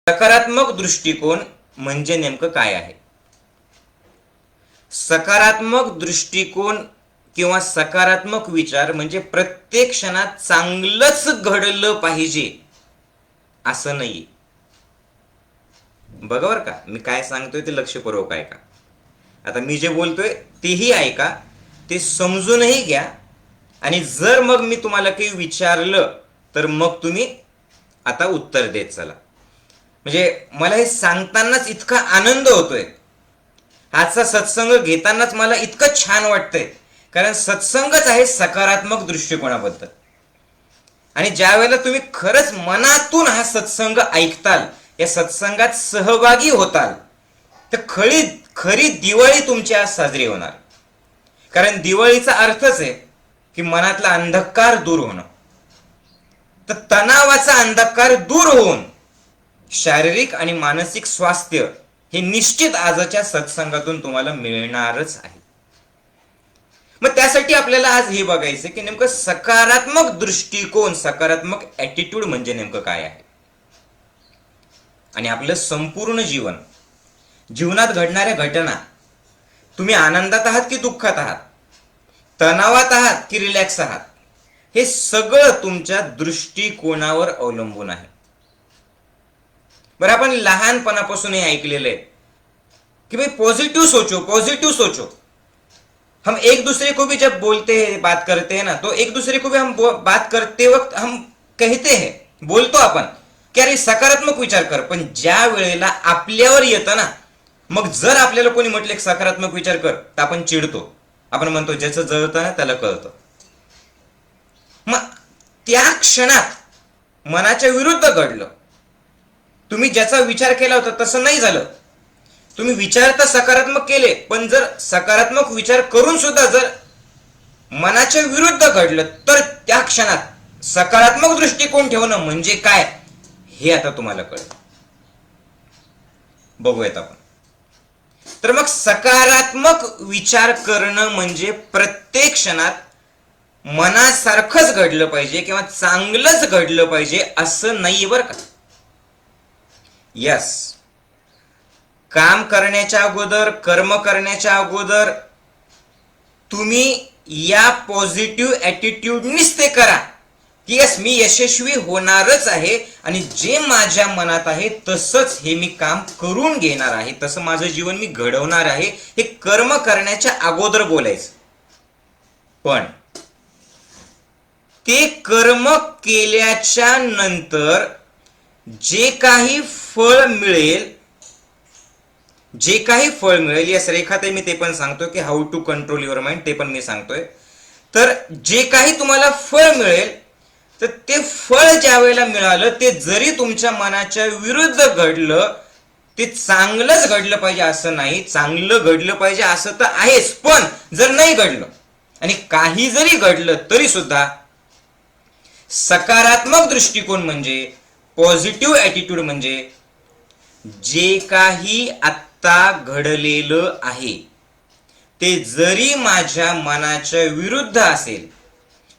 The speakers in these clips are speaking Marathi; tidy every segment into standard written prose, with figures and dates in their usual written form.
सकारात्मक दृष्टिकोन म्हणजे नेमकं काय आहे? सकारात्मक दृष्टिकोन किंवा सकारात्मक विचार म्हणजे प्रत्येक क्षणात चांगलंच घडलं पाहिजे असं नाही. बघा बरं का, मी काय सांगतोय ते लक्षपूर्वक ऐका. आता मी जे बोलतोय तेही ऐका, ते समजूनही घ्या. आणि जर मग मी तुम्हाला काही विचारलं तर मग तुम्ही आता उत्तर देत चला. म्हणजे मला हे सांगतानाच इतका आनंद होतोय, आजचा सत्संग घेतानाच मला इतकं छान वाटतंय, कारण सत्संगच आहे सकारात्मक दृष्टिकोनाबद्दल. आणि ज्या वेळेला तुम्ही खरंच मनातून हा सत्संग ऐकताल, या सत्संगात सहभागी होताल, तर खरी दिवाळी तुमची आज साजरी होणार. कारण दिवाळीचा अर्थच आहे की मनातला अंधकार दूर होणं. तर तणावाचा अंधकार दूर होऊन शारीरिक आणि मानसिक स्वास्थ्य हे निश्चित आजच्या सत्संगातून तुम्हाला मिळणारच आहे. मग त्यासाठी आपल्याला आज हे बघायचं की नेमकं सकारात्मक दृष्टिकोन, सकारात्मक ॲटिट्यूड म्हणजे नेमकं काय आहे. आणि आपलं संपूर्ण जीवनात घडणाऱ्या घटना, तुम्ही आनंदात आहात की दुःखात आहात, तणावात आहात की रिलॅक्स आहात, हे सगळं तुमच्या दृष्टिकोनावर अवलंबून आहे. बरं, आपण लहानपणापासून हे ऐकलेलं आहे कि भाई पॉजिटिव सोचो, पॉजिटिव सोचो. हम एक दूसरे को भी जब बोलते हैं, बात करते हैं ना, तो एक दूसरे को भी हम बात करते वक्त हम कहते हैं, बोलतो आपण की अरे सकारात्मक विचार कर. पण ज्या वेळेला आपल्यावर येतं ना, मग जर आपल्याला कोणी म्हटलं एक सकारात्मक विचार कर, तर आपण चिडतो. आपण म्हणतो ज्याचं जळतं ना त्याला कळतं. मग त्या क्षणात मनाच्या विरुद्ध घडलं. तुम्ही ज्याचा विचार केला होता तसं नाही झालं. तुम्ही विचार तर सकारात्मक केले, पण जर सकारात्मक विचार करून सुद्धा जर मनाच्या विरुद्ध घडलं, तर त्या क्षणात सकारात्मक दृष्टिकोन ठेवणं म्हणजे काय हे आता तुम्हाला कळेल. बघूयात आपण. तर मग सकारात्मक विचार करणं म्हणजे प्रत्येक क्षणात मनासारखंच घडलं पाहिजे किंवा चांगलंच घडलं पाहिजे असं नाही बरं का. यस, काम करण्याच्या अगोदर, कर्म करण्याच्या अगोदर तुम्ही या पॉझिटिव्ह ॲटिट्यूडनीच ते करा की यस मी यशस्वी होणारच आहे आणि जे माझ्या मनात आहे तसंच हे मी काम करून घेणार आहे, तसं माझं जीवन मी घडवणार आहे, हे कर्म करण्याच्या अगोदर बोलायचं. पण ते कर्म केल्याच्या नंतर जे काही फळ मिळेल, यस रेखाताई मी ते पण सांगतोय की how to control your mind, ते पण मी सांगतोय. तर जे काही तुम्हाला फळ मिळेल, तर ते फळ ज्या वेळेला मिळालं, ते जरी तुमच्या मनाच्या विरुद्ध घडलं, ते चांगलंच घडलं पाहिजे असं नाही. चांगलं घडलं पाहिजे असं तर आहेच, पण जर नाही घडलं आणि काही जरी घडलं तरी सुद्धा सकारात्मक दृष्टिकोन म्हणजे, पॉझिटिव्ह ॲटिट्यूड म्हणजे जे काही आत्ता घडलेलं आहे ते जरी माझ्या मनाच्या विरुद्ध असेल,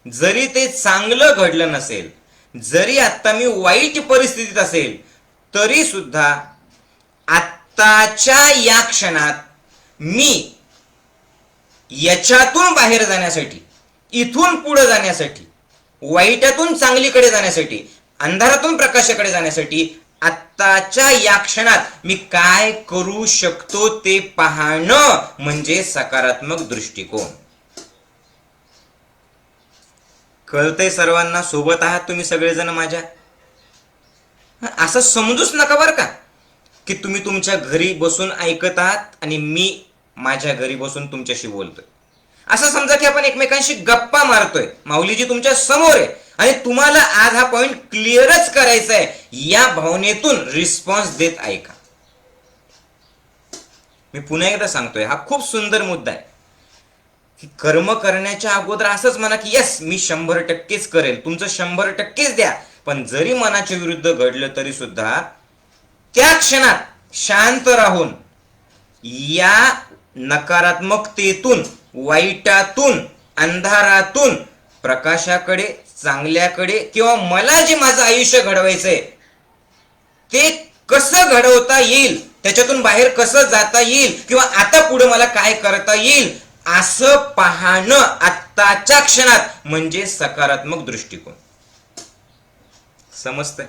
जरी ते चांगलं घडलं नसेल, जरी आत्ता मी वाईट परिस्थितीत असेल, तरी सुद्धा आत्ताच्या या क्षणात मी याच्यातून बाहेर जाण्यासाठी, इथून पुढे जाण्यासाठी, वाईटातून चांगलीकडे जाण्यासाठी, अंधारातून प्रकाशाकडे जाण्यासाठी आत्ताच्या या क्षणात मी काय करू शकतो ते पाहणं म्हणजे सकारात्मक दृष्टिकोन. कळतंय सर्वांना? सोबत आहात तुम्ही सगळेजण माझ्या? असं समजूच नका बरं का की तुम्ही तुमच्या घरी बसून ऐकत आहात आणि मी माझ्या घरी बसून तुमच्याशी बोलतोय. असं समजा की आपण एकमेकांशी गप्पा मारतोय, माऊलीजी तुमच्या समोर आहे आणि तुम्हाला आज हा पॉइंट क्लिअरच करायचा आहे, या भावनेतून रिस्पॉन्स देत ऐका. मी पुन्हा एकदा सांगतोय, हा खूप सुंदर मुद्दा आहे की कर्म करण्याच्या अगोदर असंच म्हणा की यस मी 100%च करेल. तुमचं 100%च द्या, पण जरी मनाच्या विरुद्ध घडलं तरी सुद्धा त्या क्षणात शांत राहून या नकारात्मकतेतून, वाईटातून, अंधारातून प्रकाशाकडे, चांगल्याकडे किंवा मला जे माझं आयुष्य घडवायचंय ते कसं घडवता येईल, त्याच्यातून बाहेर कसं जाता येईल, किंवा आता पुढे मला काय करता येईल असं पाहणं आत्ताच्या क्षणात म्हणजे सकारात्मक दृष्टिकोन. समजतंय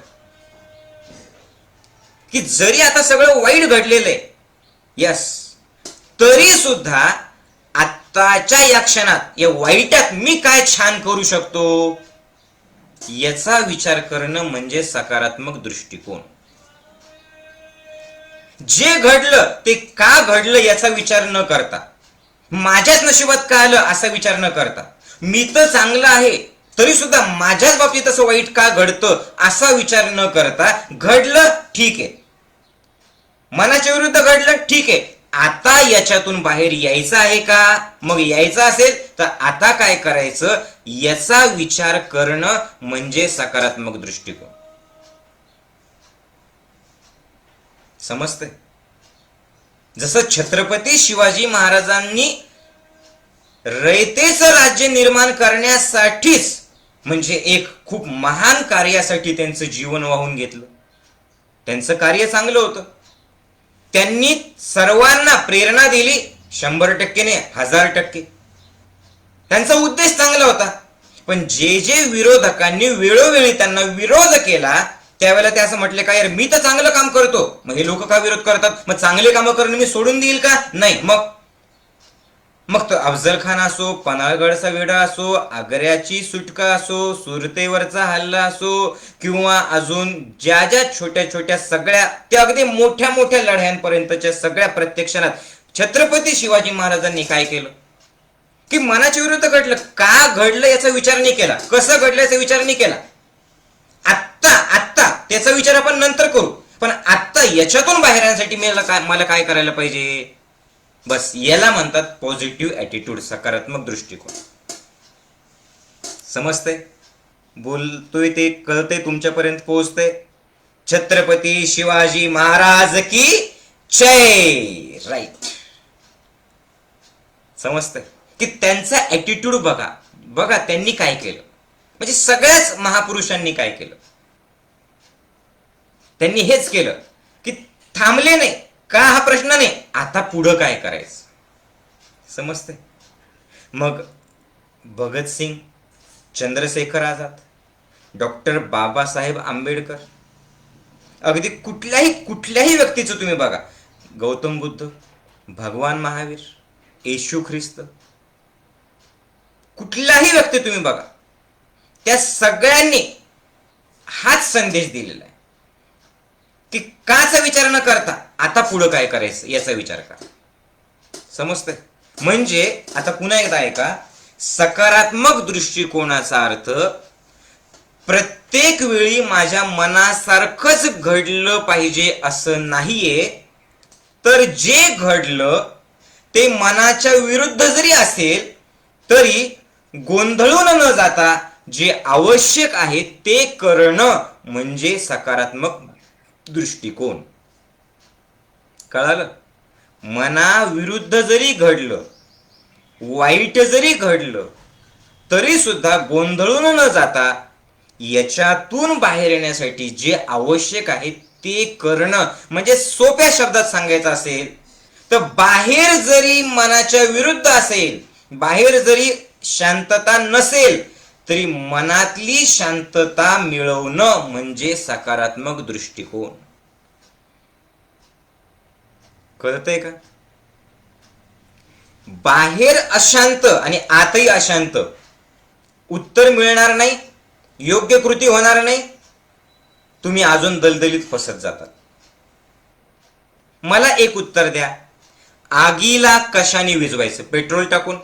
की जरी आता सगळं वाईट घडलेलं आहे, यस, तरी सुद्धा आत्ताच्या या क्षणात या वाईटात मी काय छान करू शकतो याचा विचार करणं म्हणजे सकारात्मक दृष्टिकोन. जे घडलं ते का घडलं याचा विचार न करता, माझ्याच नशिबात का आलं असा विचार न करता, मी तर चांगलं आहे तरी सुद्धा माझ्याच बाबतीत असं वाईट का घडतं असा विचार न करता, घडलं ठीक आहे, मनाच्या विरुद्ध घडलं ठीक आहे, आता याच्यातून बाहेर यायचं आहे का, मग यायचं असेल तर आता काय करायचं याचा विचार करणं म्हणजे सकारात्मक दृष्टिकोन. समजतंय? जसं छत्रपती शिवाजी महाराजांनी रयतेचं राज्य निर्माण करण्यासाठीच म्हणजे एक खूप महान कार्यासाठी त्यांचं जीवन वाहून घेतलं. त्यांचं कार्य चांगलं होतं, त्यांनी सर्वांना प्रेरणा दिली, 100% ने 1000%. त्यांचा उद्देश चांगला होता, पण जे जे विरोधकांनी वेळोवेळी त्यांना विरोध केला त्यावेळेला ते असं म्हटले का, यार मी तर चांगलं काम करतो, मग हे लोक का विरोध करतात, मग चांगले कामं करणं मी सोडून देईल का, नाही. मग तो अफजल खान असो, पन्हाळगडचा वेढा असो, आग्र्याची सुटका असो, सुरतेवरचा हल्ला असो, किंवा अजून ज्या ज्या छोट्या छोट्या सगळ्या त्या अगदी मोठ्या मोठ्या लढ्यांपर्यंतच्या सगळ्या प्रत्यक्षात छत्रपती शिवाजी महाराजांनी काय केलं की मनाच्या विरुद्ध घडलं, का घडलं याचा विचार नाही केला, कसं घडलं याचा विचार नाही केला. आत्ता त्याचा विचार आपण नंतर करू, पण आत्ता याच्यातून बाहेर येण्यासाठी मला काय करायला पाहिजे, बस याला म्हणतात पॉझिटिव्ह ऍटिट्यूड, सकारात्मक दृष्टिकोन. समजतंय? बोलतोय ते कळतंय, तुमच्यापर्यंत पोहोचतंय. छत्रपती शिवाजी महाराज की जय. राईट. समजतंय की त्यांचा ऍटिट्यूड बघा त्यांनी काय केलं, म्हणजे सगळ्याच महापुरुषांनी काय केलं, त्यांनी हेच केलं की थांबले नाही. का हा प्रश्न नाही, आता पुढं काय करायचं. समजते? मग भगतसिंग, चंद्रशेखर आझाद, डॉक्टर बाबासाहेब आंबेडकर, अगदी कुठल्याही व्यक्तीचं तुम्ही बघा, गौतम बुद्ध, भगवान महावीर, येशू ख्रिस्त, कुठलाही व्यक्ती तुम्ही बघा, त्या सगळ्यांनी हाच संदेश दिलेला आहे की काचा विचार न करता आता पुढं काय करायचं याचा विचार करा. समजतंय? म्हणजे आता पुन्हा एकदा ऐका, सकारात्मक दृष्टिकोनाचा अर्थ प्रत्येक वेळी माझ्या मनासारखंच घडलं पाहिजे असं नाहीये, तर जे घडलं ते मनाच्या विरुद्ध जरी असेल तरी गोंधळून न जाता जे आवश्यक आहे ते करणं म्हणजे सकारात्मक दृष्टिकोन. कळालं? मनाविरुद्ध जरी घडलं, वाईट जरी घडलं तरी सुद्धा गोंधळून न जाता याच्यातून बाहेर येण्यासाठी जे आवश्यक आहे ते करणं. म्हणजे सोप्या शब्दात सांगायचं असेल तर बाहेर जरी मनाच्या विरुद्ध असेल, बाहेर जरी शांतता नसेल तरी मनातली शांतता मिळवणं म्हणजे सकारात्मक दृष्टिकोन. कळतंय का? बाहेर अशांत आणि आतही अशांत, उत्तर मिळणार नाही, योग्य कृती होणार नाही, तुम्ही अजून दलदलीत फसत जातात. मला एक उत्तर द्या, आगीला कशाने विझवायचं? पेट्रोल टाकून,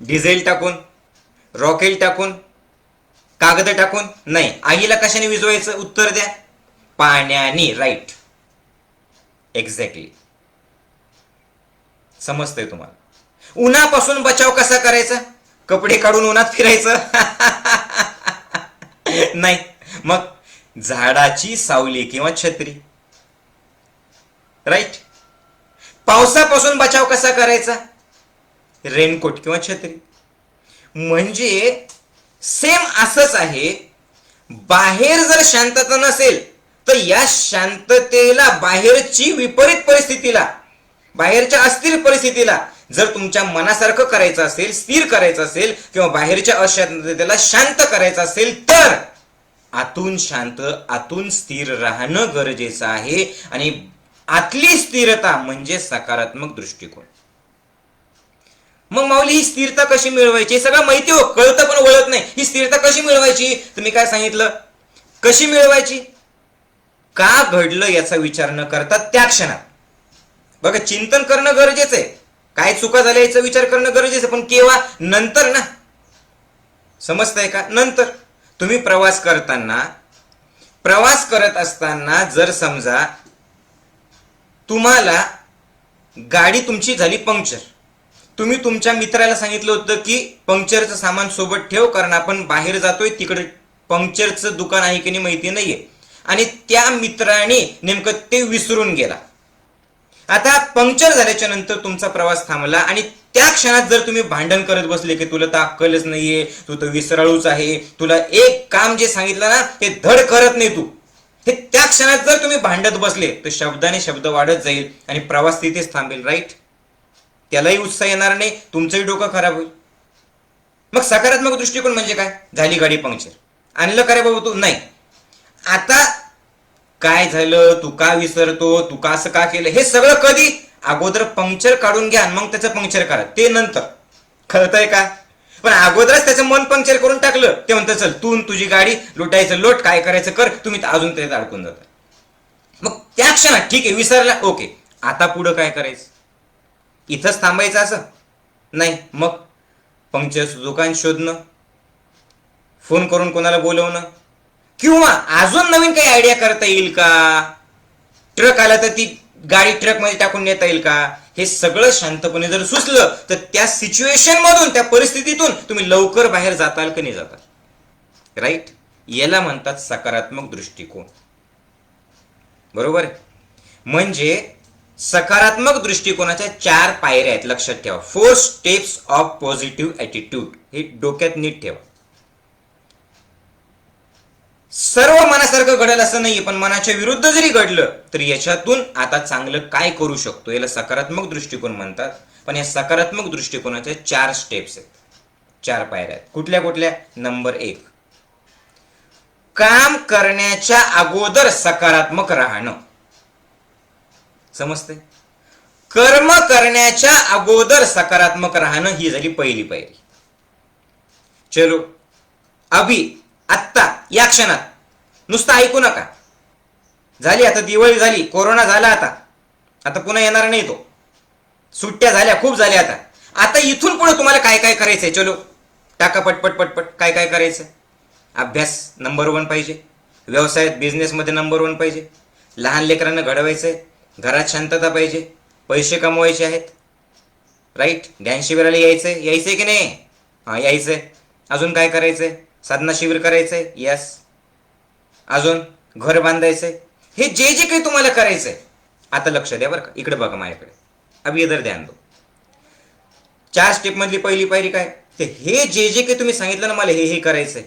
डिझेल टाकून, रॉकेल टाकून, कागद टाकून? नाही. आगीला कशाने विझवायचं? उत्तर द्या. पाण्याने. Right, exactly. समजतंय तुम्हाला? उन्हापासून बचाव कसा करायचा? कपडे काढून उन्हात फिरायचं? नाही. मग झाडाची सावली किंवा छत्री. राईट. पावसापासून बचाव कसा करायचा? रेनकोट किंवा छत्री. म्हणजे सेम असंच आहे, बाहेर जर शांतता नसेल तर या शांततेला बाहेरची विपरीत परिस्थितीला, बाहेरच्या अस्थिर परिस्थितीला जर तुमच्या मनासारखं करायचं असेल, स्थिर करायचं असेल, किंवा बाहेरच्या अशांततेला शांत करायचं असेल, तर आतून शांत, आतून स्थिर राहणं गरजेचं आहे. आणि आतली स्थिरता म्हणजे सकारात्मक दृष्टिकोन. मग माऊली ही स्थिरता कशी मिळवायची? सगळं माहिती हो, कळतं पण वळत नाही. ही स्थिरता कशी मिळवायची? तुम्ही काय सांगितलं, कशी मिळवायची? का घडलं याचा विचार न करता त्या क्षणात बघा चिंतन करणं गरजेचं आहे. काय चुका झाल्या याचा विचार करणं गरजेचं आहे, पण केव्हा? नंतर ना. समजतंय का? नंतर. तुम्ही प्रवास करत असताना जर समजा तुम्हाला गाडी तुमची झाली पंक्चर, तुम्ही तुमच्या मित्राला सांगितलं होतं की पंक्चरचं सामान सोबत ठेव, कारण आपण बाहेर जातोय, तिकडे पंक्चरचं दुकान आहे की नाही माहिती नाहीये, आणि त्या मित्राने नेमकं ते विसरून गेला. आता पंक्चर झाल्याच्या नंतर तुमचा प्रवास थांबला आणि त्या क्षणात जर तुम्ही भांडण करत बसले की तुला तर अक्कलच नाहीये, तू तर विसराळूच आहे, तुला एक काम जे सांगितलं ना ते धड करत नाही तू, हे त्या क्षणात जर तुम्ही भांडत बसले तर शब्दाने शब्द वाढत जाईल आणि प्रवास तिथेच थांबेल. राईट? त्यालाही उत्साह येणार नाही, तुमचंही डोकं खराब होईल. मग सकारात्मक दृष्टिकोन म्हणजे काय? झाली गाडी पंक्चर, आणलं का रे बाबा तू? नाही. आता काय झालं, तू का विसरतो, तू का असं का केलं, हे सगळं कधी? अगोदर पंक्चर काढून घ्या, मग त्याचं पंक्चर करा, ते नंतर. कळतंय का? पण अगोदरच त्याचं मन पंक्चर करून टाकलं, ते म्हणतं चल तू तुझी गाडी लुटायचं लोट, काय करायचं कर, तुम्ही अजून त्याच्यात अडकून जाता. मग त्या क्षणात ठीक आहे, विसरला, ओके, आता पुढं काय करायचं? इथंच थांबायचं असं नाही. मग पंक्चरचं दुकान शोधणं, फोन करून कोणाला बोलवणं, किंवा अजून नवीन काही आयडिया करता येईल का? ट्रक आला तर ती गाडी ट्रक मध्ये टाकून नेता येईल का? हे सगळं शांतपणे जर सुचलं तर त्या सिच्युएशन मधून, त्या परिस्थितीतून तुम्ही लवकर बाहेर जाताल की नाही जाताल. राईट? याला म्हणतात सकारात्मक दृष्टिकोन. बरोबर? म्हणजे सकारात्मक दृष्टिकोनाच्या 4 पायऱ्या आहेत, लक्षात ठेवा. 4 स्टेप्स ऑफ पॉझिटिव्ह ॲटिट्यूड. हे डोक्यात नीट ठेवा. सर्व मनासारखं घडेल असं नाहीये, पण मनाच्या विरुद्ध जरी घडलं तरी याच्यातून आता चांगलं काय करू शकतो, याला सकारात्मक दृष्टिकोन म्हणतात. पण या सकारात्मक दृष्टिकोनाच्या 4 स्टेप्स आहेत, 4 पायऱ्या आहेत. कुठल्या कुठल्या? नंबर 1, काम करण्याच्या अगोदर सकारात्मक राहणं. समजते? कर्म करण्याच्या अगोदर सकारात्मक राहणं ही झाली पहिली पायरी. चलो अभि, आत्ता, या क्षणात, नुसतं ऐकू नका. झाली आता दिवाळी झाली, कोरोना झाला, आता पुन्हा येणार नाही तो, सुट्ट्या झाल्या, खूप झाल्या. आता इथून पुढे तुम्हाला काय काय करायचंय? चलो टाका पटपट पटपट. काय काय करायचं? अभ्यास नंबर 1 पाहिजे, व्यवसायात बिझनेसमध्ये नंबर 1 पाहिजे, लहान लेकरांना घडवायचंय, घरात शांतता पाहिजे, पैसे कमवायचे आहेत. राईट? ध्यान शिबिराला यायचंय की नाही? हा, यायचंय. अजून काय करायचंय? साधना शिबिर करायचंय. यस. अजून घर बांधायचंय. हे जे जे काही तुम्हाला करायचंय, आता लक्ष द्या बरं का, इकडे बघा माझ्याकडे, अभि इधर ध्यान दो. 4 स्टेप मधली पहिली पायरी काय? ते हे जे जे काही तुम्ही सांगितलं ना मला हे करायचंय,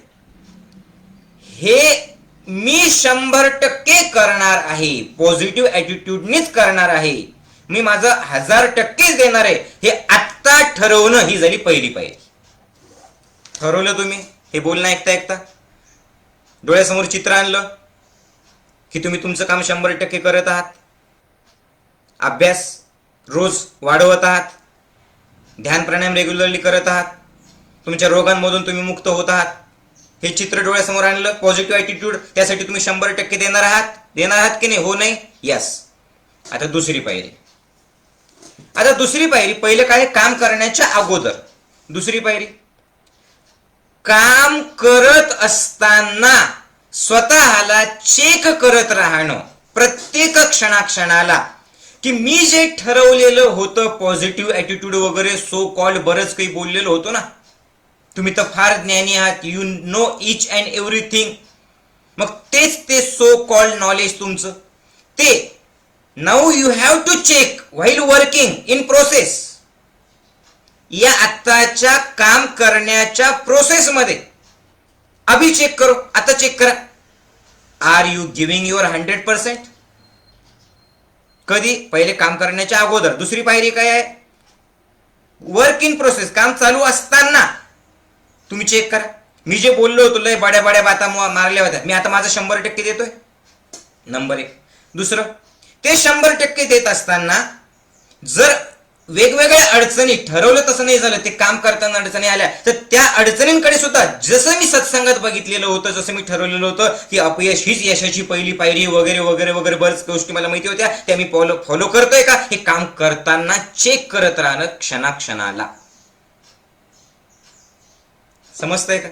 हे मी 100% करणार आहे, पॉझिटिव्ह ॲटिट्यूडनीच करणार आहे, मी माझं 1000% देणार आहे, हे आत्ता ठरवणं ही झाली पहिली पायरी. ठरवलं तुम्ही? हे बोलणं ऐकता ऐकता डोळ्यासमोर चित्र आणलं की तुम्ही तुमचं काम 100% करत आहात, अभ्यास रोज वाढवत आहात, ध्यान प्राणायाम रेग्युलरली करत आहात, तुमच्या रोगांमधून तुम्ही मुक्त होत आहात. हे चित्र डोळ्यासमोर आणलं, पॉझिटिव्ह ॲटिट्यूड, त्यासाठी तुम्ही 100% देणार आहात की नाही? हो नाही? यस. आता दुसरी पायरी. पहिलं काय? काम करण्याच्या अगोदर. दुसरी पायरी, काम करत असताना स्वतःला चेक करत राहणं प्रत्येक क्षणाक्षणाला, की मी जे ठरवलेलं होतं पॉझिटिव्ह ॲटिट्यूड वगैरे सो कॉल्ड बरंच काही बोललेलं होतं ना, तुम्ही तर फार ज्ञानी आहात, you know each and everything. मग तेच ते सो कॉल्ड नॉलेज तुमचं, ते now you have to check while working in process. या आत्ताच्या काम करण्याच्या प्रोसेस मध्ये अभि चेक करो, आता चेक करा. Are you giving your 100%? कधी? पहिले काम करण्याच्या अगोदर. दुसरी पायरी काय आहे? वर्क इन प्रोसेस, काम चालू असताना तुम्ही चेक करा. मी जे बोललो होतो लय बड्या बड्या बाता मारल्या होत्या, मी आता माझं 100% देतोय? नंबर एक. दुसरं, ते 100% देत असताना जर वेगवेगळ्या अडचणी, ठरवलं तसं नाही झालं, ते काम करताना अडचणी आल्या, तर त्या अडचणींकडे सुद्धा जसं मी सत्संगात बघितलेलं होतं, जसं मी ठरवलेलं होतं की अपयश हीच यशाची पहिली पायरी वगैरे वगैरे वगैरे बऱ्याच गोष्टी मला माहिती होत्या, त्या मी फॉलो करतोय का, हे काम करताना चेक करत राहणं क्षणाक्षणाला. समजतंय का?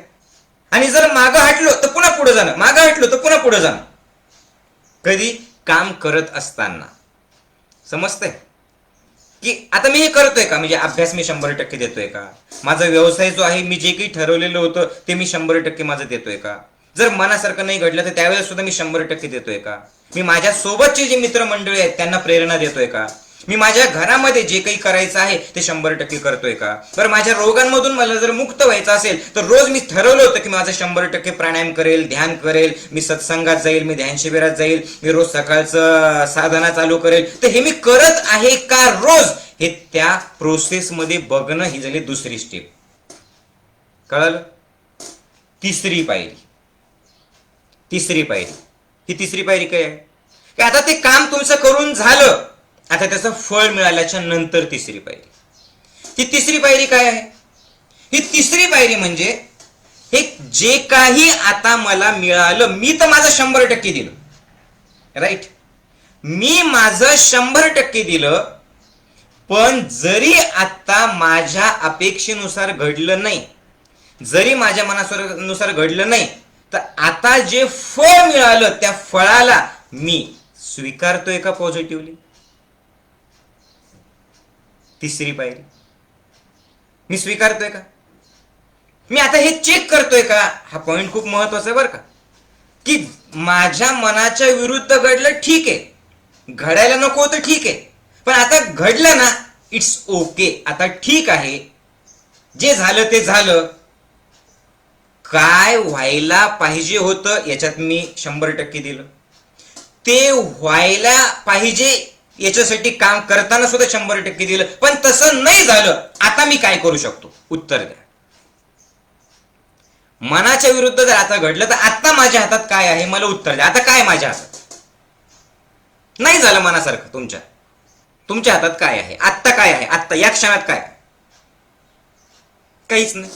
आणि जर मागं हटलो तर पुन्हा पुढे जाणं, मागं हटलो तर पुन्हा पुढे जाणं. कधी? काम करत असताना. समजतंय की आता मी हे करतोय का, म्हणजे अभ्यास मी 100% देतोय का, माझा व्यवसाय जो आहे मी जे काही ठरवलेलं होतं ते मी 100% माझं देतोय का, जर मनासारखं नाही घडलं तर त्यावेळेस सुद्धा मी 100% देतोय का, मी माझ्या सोबतचे जे मित्रमंडळी आहेत त्यांना प्रेरणा देतोय का, मी माझ्या घरामध्ये जे काही करायचं आहे ते 100% करतोय का. बरं, माझ्या रोगांमधून मला जर मुक्त व्हायचं असेल तर रोज मी ठरवलं होतं की माझं 100% प्राणायाम करेल, ध्यान करेल, मी सत्संगात जाईल, मी ध्यान शिबिरात जाईल, मी रोज सकाळचं साधना चालू करेल, तर हे मी करत आहे का रोज, हे त्या प्रोसेसमध्ये बघणं ही झाली दुसरी स्टेप. कळलं? तिसरी पायरी. ही तिसरी पायरी काय आहे की आता ते काम तुमचं करून झालं, आता त्याचं फळ मिळाल्याच्या नंतर तिसरी पायरी. ही तिसरी पायरी काय आहे? ही तिसरी पायरी म्हणजे हे जे काही आता मला मिळालं, मी तर माझं 100% दिलं, राईट, मी माझं 100% दिलं, पण जरी आता माझ्या अपेक्षेनुसार घडलं नाही, जरी माझ्या मनानुसार घडलं नाही, तर आता जे फळ मिळालं त्या फळाला मी स्वीकारतोय का पॉझिटिव्हली? तिसरी पायरी, मी स्वीकारतोय का, मी आता हे चेक करतोय का. हा पॉइंट खूप महत्वाचा आहे बरं का, की माझ्या मनाच्या विरुद्ध घडलं, ठीक आहे, घडायला नको होतं, ठीक आहे, पण आता घडलं ना, इट्स ओके, आता ठीक आहे, जे झालं ते झालं. काय व्हायला पाहिजे होतं याच्यात मी 100% दिलं, ते व्हायला पाहिजे याच्यासाठी काम करताना सुद्धा 100% दिलं, पण तसं नाही झालं, आता मी काय करू शकतो? उत्तर द्या. मनाच्या विरुद्ध जर आता घडलं तर आता माझ्या हातात काय आहे, मला उत्तर द्या. आता काय माझ्या हातात? नाही झालं मनासारखं, तुमच्या हातात काय आहे? आत्ता काय आहे? आत्ता या क्षणात काय? काहीच नाही.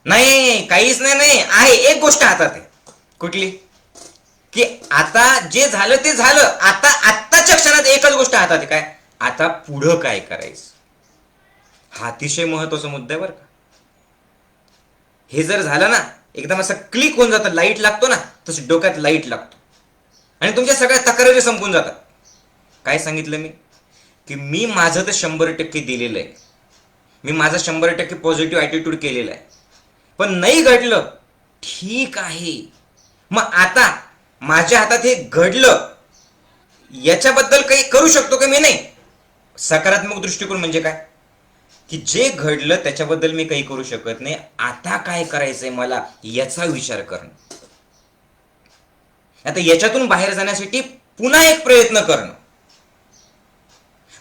नाही, काहीच नाही आहे. एक गोष्ट हातात आहे. कुठली? की आता जे झालं ते झालं, आता आत्ताच्या क्षणात एकच गोष्ट हातात आहे. काय? आता पुढं काय करायचं? हा अतिशय महत्वाचा मुद्दा आहे बरं का. हे जर झालं ना, एकदम असं क्लिक होऊन जातं, लाईट लागतो ना, तसं डोक्यात लाईट लागतो आणि तुमच्या सगळ्या तक्रारी संपून जातात. काय सांगितलं मी? की मी माझं तर 100% दिलेलं आहे, मी माझा 100% पॉझिटिव्ह ॲटिट्यूड केलेला आहे, पण नाही घडलं, ठीक आहे, मग आता माझ्या हातात हे घडलं, याच्याबद्दल काही करू शकतो का मी? नाही. सकारात्मक दृष्टिकोन म्हणजे काय? की जे घडलं त्याच्याबद्दल मी काही करू शकत नाही, आता काय करायचंय मला याचा विचार करणं. आता याच्यातून बाहेर जाण्यासाठी पुन्हा एक प्रयत्न करणं.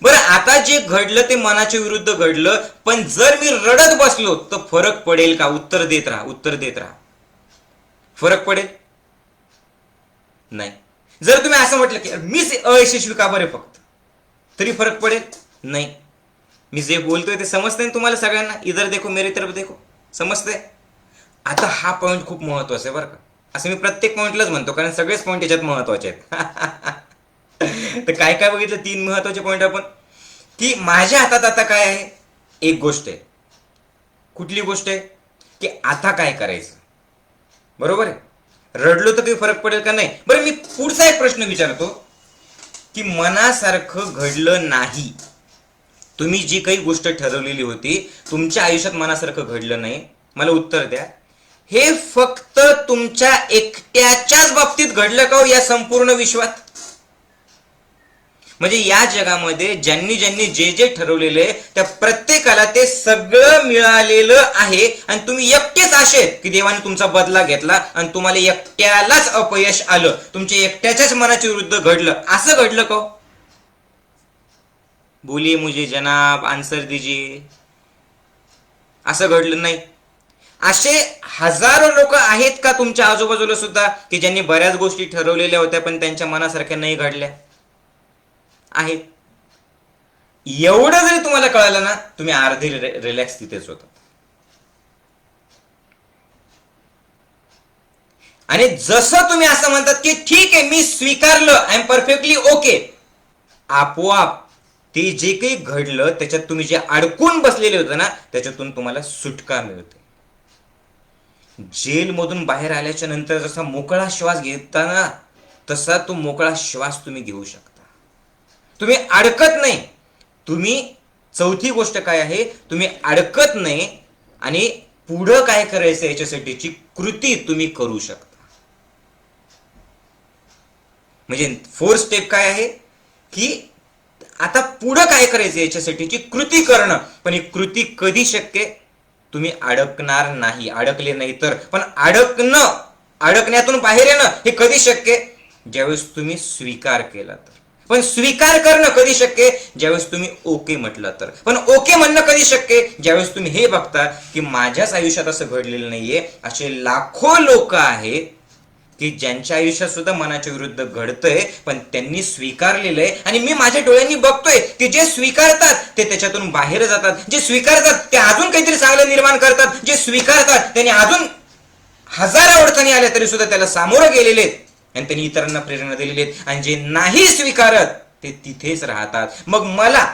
बरं, आता जे घडलं ते मनाच्या विरुद्ध घडलं, पण जर मी रडत बसलो तर फरक पडेल का? उत्तर देत राहा. फरक पडेल? नाही. जर तुम्ही असं म्हटलं की मीच अयशस्वी का बरे फक्त, तरी फरक पडेल? नाही. मी जे बोलतोय ते समजतंय ना तुम्हाला सगळ्यांना? इधर देखो मेरी तरफ देखो, समजतंय? आता हा पॉइंट खूप महत्वाचा आहे बरं का. असं मी प्रत्येक पॉइंटलाच म्हणतो, कारण सगळेच पॉइंट याच्यात महत्वाचे आहेत. तर काय काय बघितलं? 3 महत्वाचे पॉइंट आपण, की माझ्या हातात आता काय आहे? एक गोष्ट आहे. कुठली गोष्ट आहे? की आता काय करायचं. बरोबर आहे. रडलो तर काही फरक पडेल का? नाही. बरं, मी पुढचा एक प्रश्न विचारतो, की मनासारखं घडलं नाही, तुम्ही जी काही गोष्ट ठरवलेली होती, तुमच्या आयुष्यात मनासारखं घडलं नाही, मला उत्तर द्या. हे फक्त तुमच्या एकट्याच्याच बाबतीत घडलं का हो या संपूर्ण विश्वात? म्हणजे या जगामध्ये ज्यांनी ज्यांनी जे जे ठरवलेलं आहे त्या प्रत्येकाला ते सगळं मिळालेलं आहे, आणि तुम्ही एकटेच असे की देवाने तुमचा बदला घेतला आणि तुम्हाला एकट्यालाच अपयश आलं, तुमच्या एकट्याच्याच मनाच्या विरुद्ध घडलं. असं घडलं का? बोलिए मुझे जनाब, आन्सर दीजिए. असं घडलं नाही. असे हजारो लोक आहेत का तुमच्या आजूबाजूला सुद्धा की ज्यांनी बऱ्याच गोष्टी ठरवलेल्या होत्या पण त्यांच्या मनासारख्या नाही घडल्या? आहेत. एवढं जरी तुम्हाला कळलं ना, तुम्ही अर्धे रिलॅक्स तिथेच होता. आणि जसं तुम्ही असं म्हणतात की ठीक आहे मी स्वीकारलं, आय एम परफेक्टली ओके, आपोआप ते जे काही घडलं त्याच्यात तुम्ही जे अडकून बसलेले होते ना त्याच्यातून तुम्हाला सुटका मिळते. जेलमधून बाहेर आल्याच्या नंतर जसा मोकळा श्वास घेताना तसा तो मोकळा श्वास तुम्ही घेऊ शकता. तुम्ही अडकत नाही. तुम्ही चौथी गोष्ट काय आहे, तुम्ही अडकत नाही आणि पुढं काय करायचं याच्यासाठीची कृती तुम्ही करू शकता. म्हणजे फोर्थ स्टेप काय आहे की आता पुढं काय करायचं याच्यासाठीची कृती करणं. पण ही कृती कधी शक्य? तुम्ही अडकणार नाही, अडकले नाही तर. पण अडकण्यातून बाहेर येणं हे कधी शक्य? ज्यावेळेस तुम्ही स्वीकार केला तर. पण स्वीकार करणं कधी शक्य? ज्यावेळेस तुम्ही ओके म्हटलं तर. पण ओके म्हणणं कधी शक्य? ज्यावेळेस तुम्ही हे बघता की माझ्याच आयुष्यात असं घडलेलं नाहीये, असे लाखो लोक आहेत की ज्यांच्या आयुष्यात सुद्धा मनाच्या विरुद्ध घडतंय पण त्यांनी स्वीकारलेलं आहे. आणि मी माझ्या डोळ्यांनी बघतोय की जे स्वीकारतात ते त्याच्यातून बाहेर जातात, जे स्वीकारतात ते अजून काहीतरी चांगलं निर्माण करतात, जे स्वीकारतात त्यांनी अजून हजारो अडचणी आल्या तरी सुद्धा त्याला सामोरं गेलेले आहेत आणि त्यांनी इतरांना प्रेरणा दिलेली आहेत. आणि जे नाही स्वीकारत ते तिथेच राहतात. मग मला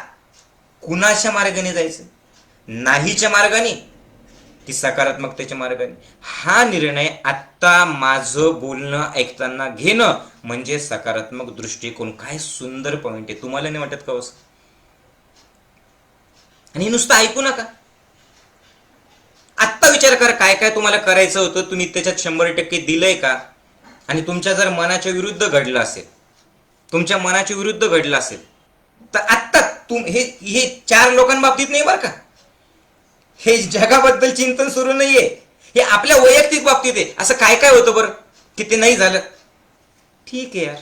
कुणाच्या मार्गाने जायचं? नाहीच्या मार्गाने की सकारात्मकतेच्या मार्गाने? हा निर्णय आत्ता माझं बोलणं ऐकताना घेणं म्हणजे सकारात्मक दृष्टिकोन. काय सुंदर पॉइंट आहे. तुम्हाला नाही वाटत का? आणि नुसतं ऐकू नका, आत्ता विचार करा काय काय तुम्हाला करायचं होतं, तुम्ही त्याच्यात 100% दिलंय का? आणि तुमच्या जर मनाच्या विरुद्ध घडलं असेल, तुमच्या मनाच्या विरुद्ध घडलं असेल तर आत्ता हे 4 लोकांबाबतीत नाही बरं का, हे जगाबद्दल चिंतन सुरू नाहीये, हे आपल्या वैयक्तिक बाबतीत आहे. असं काय काय होतं बरं की ते नाही झालं? ठीक आहे यार,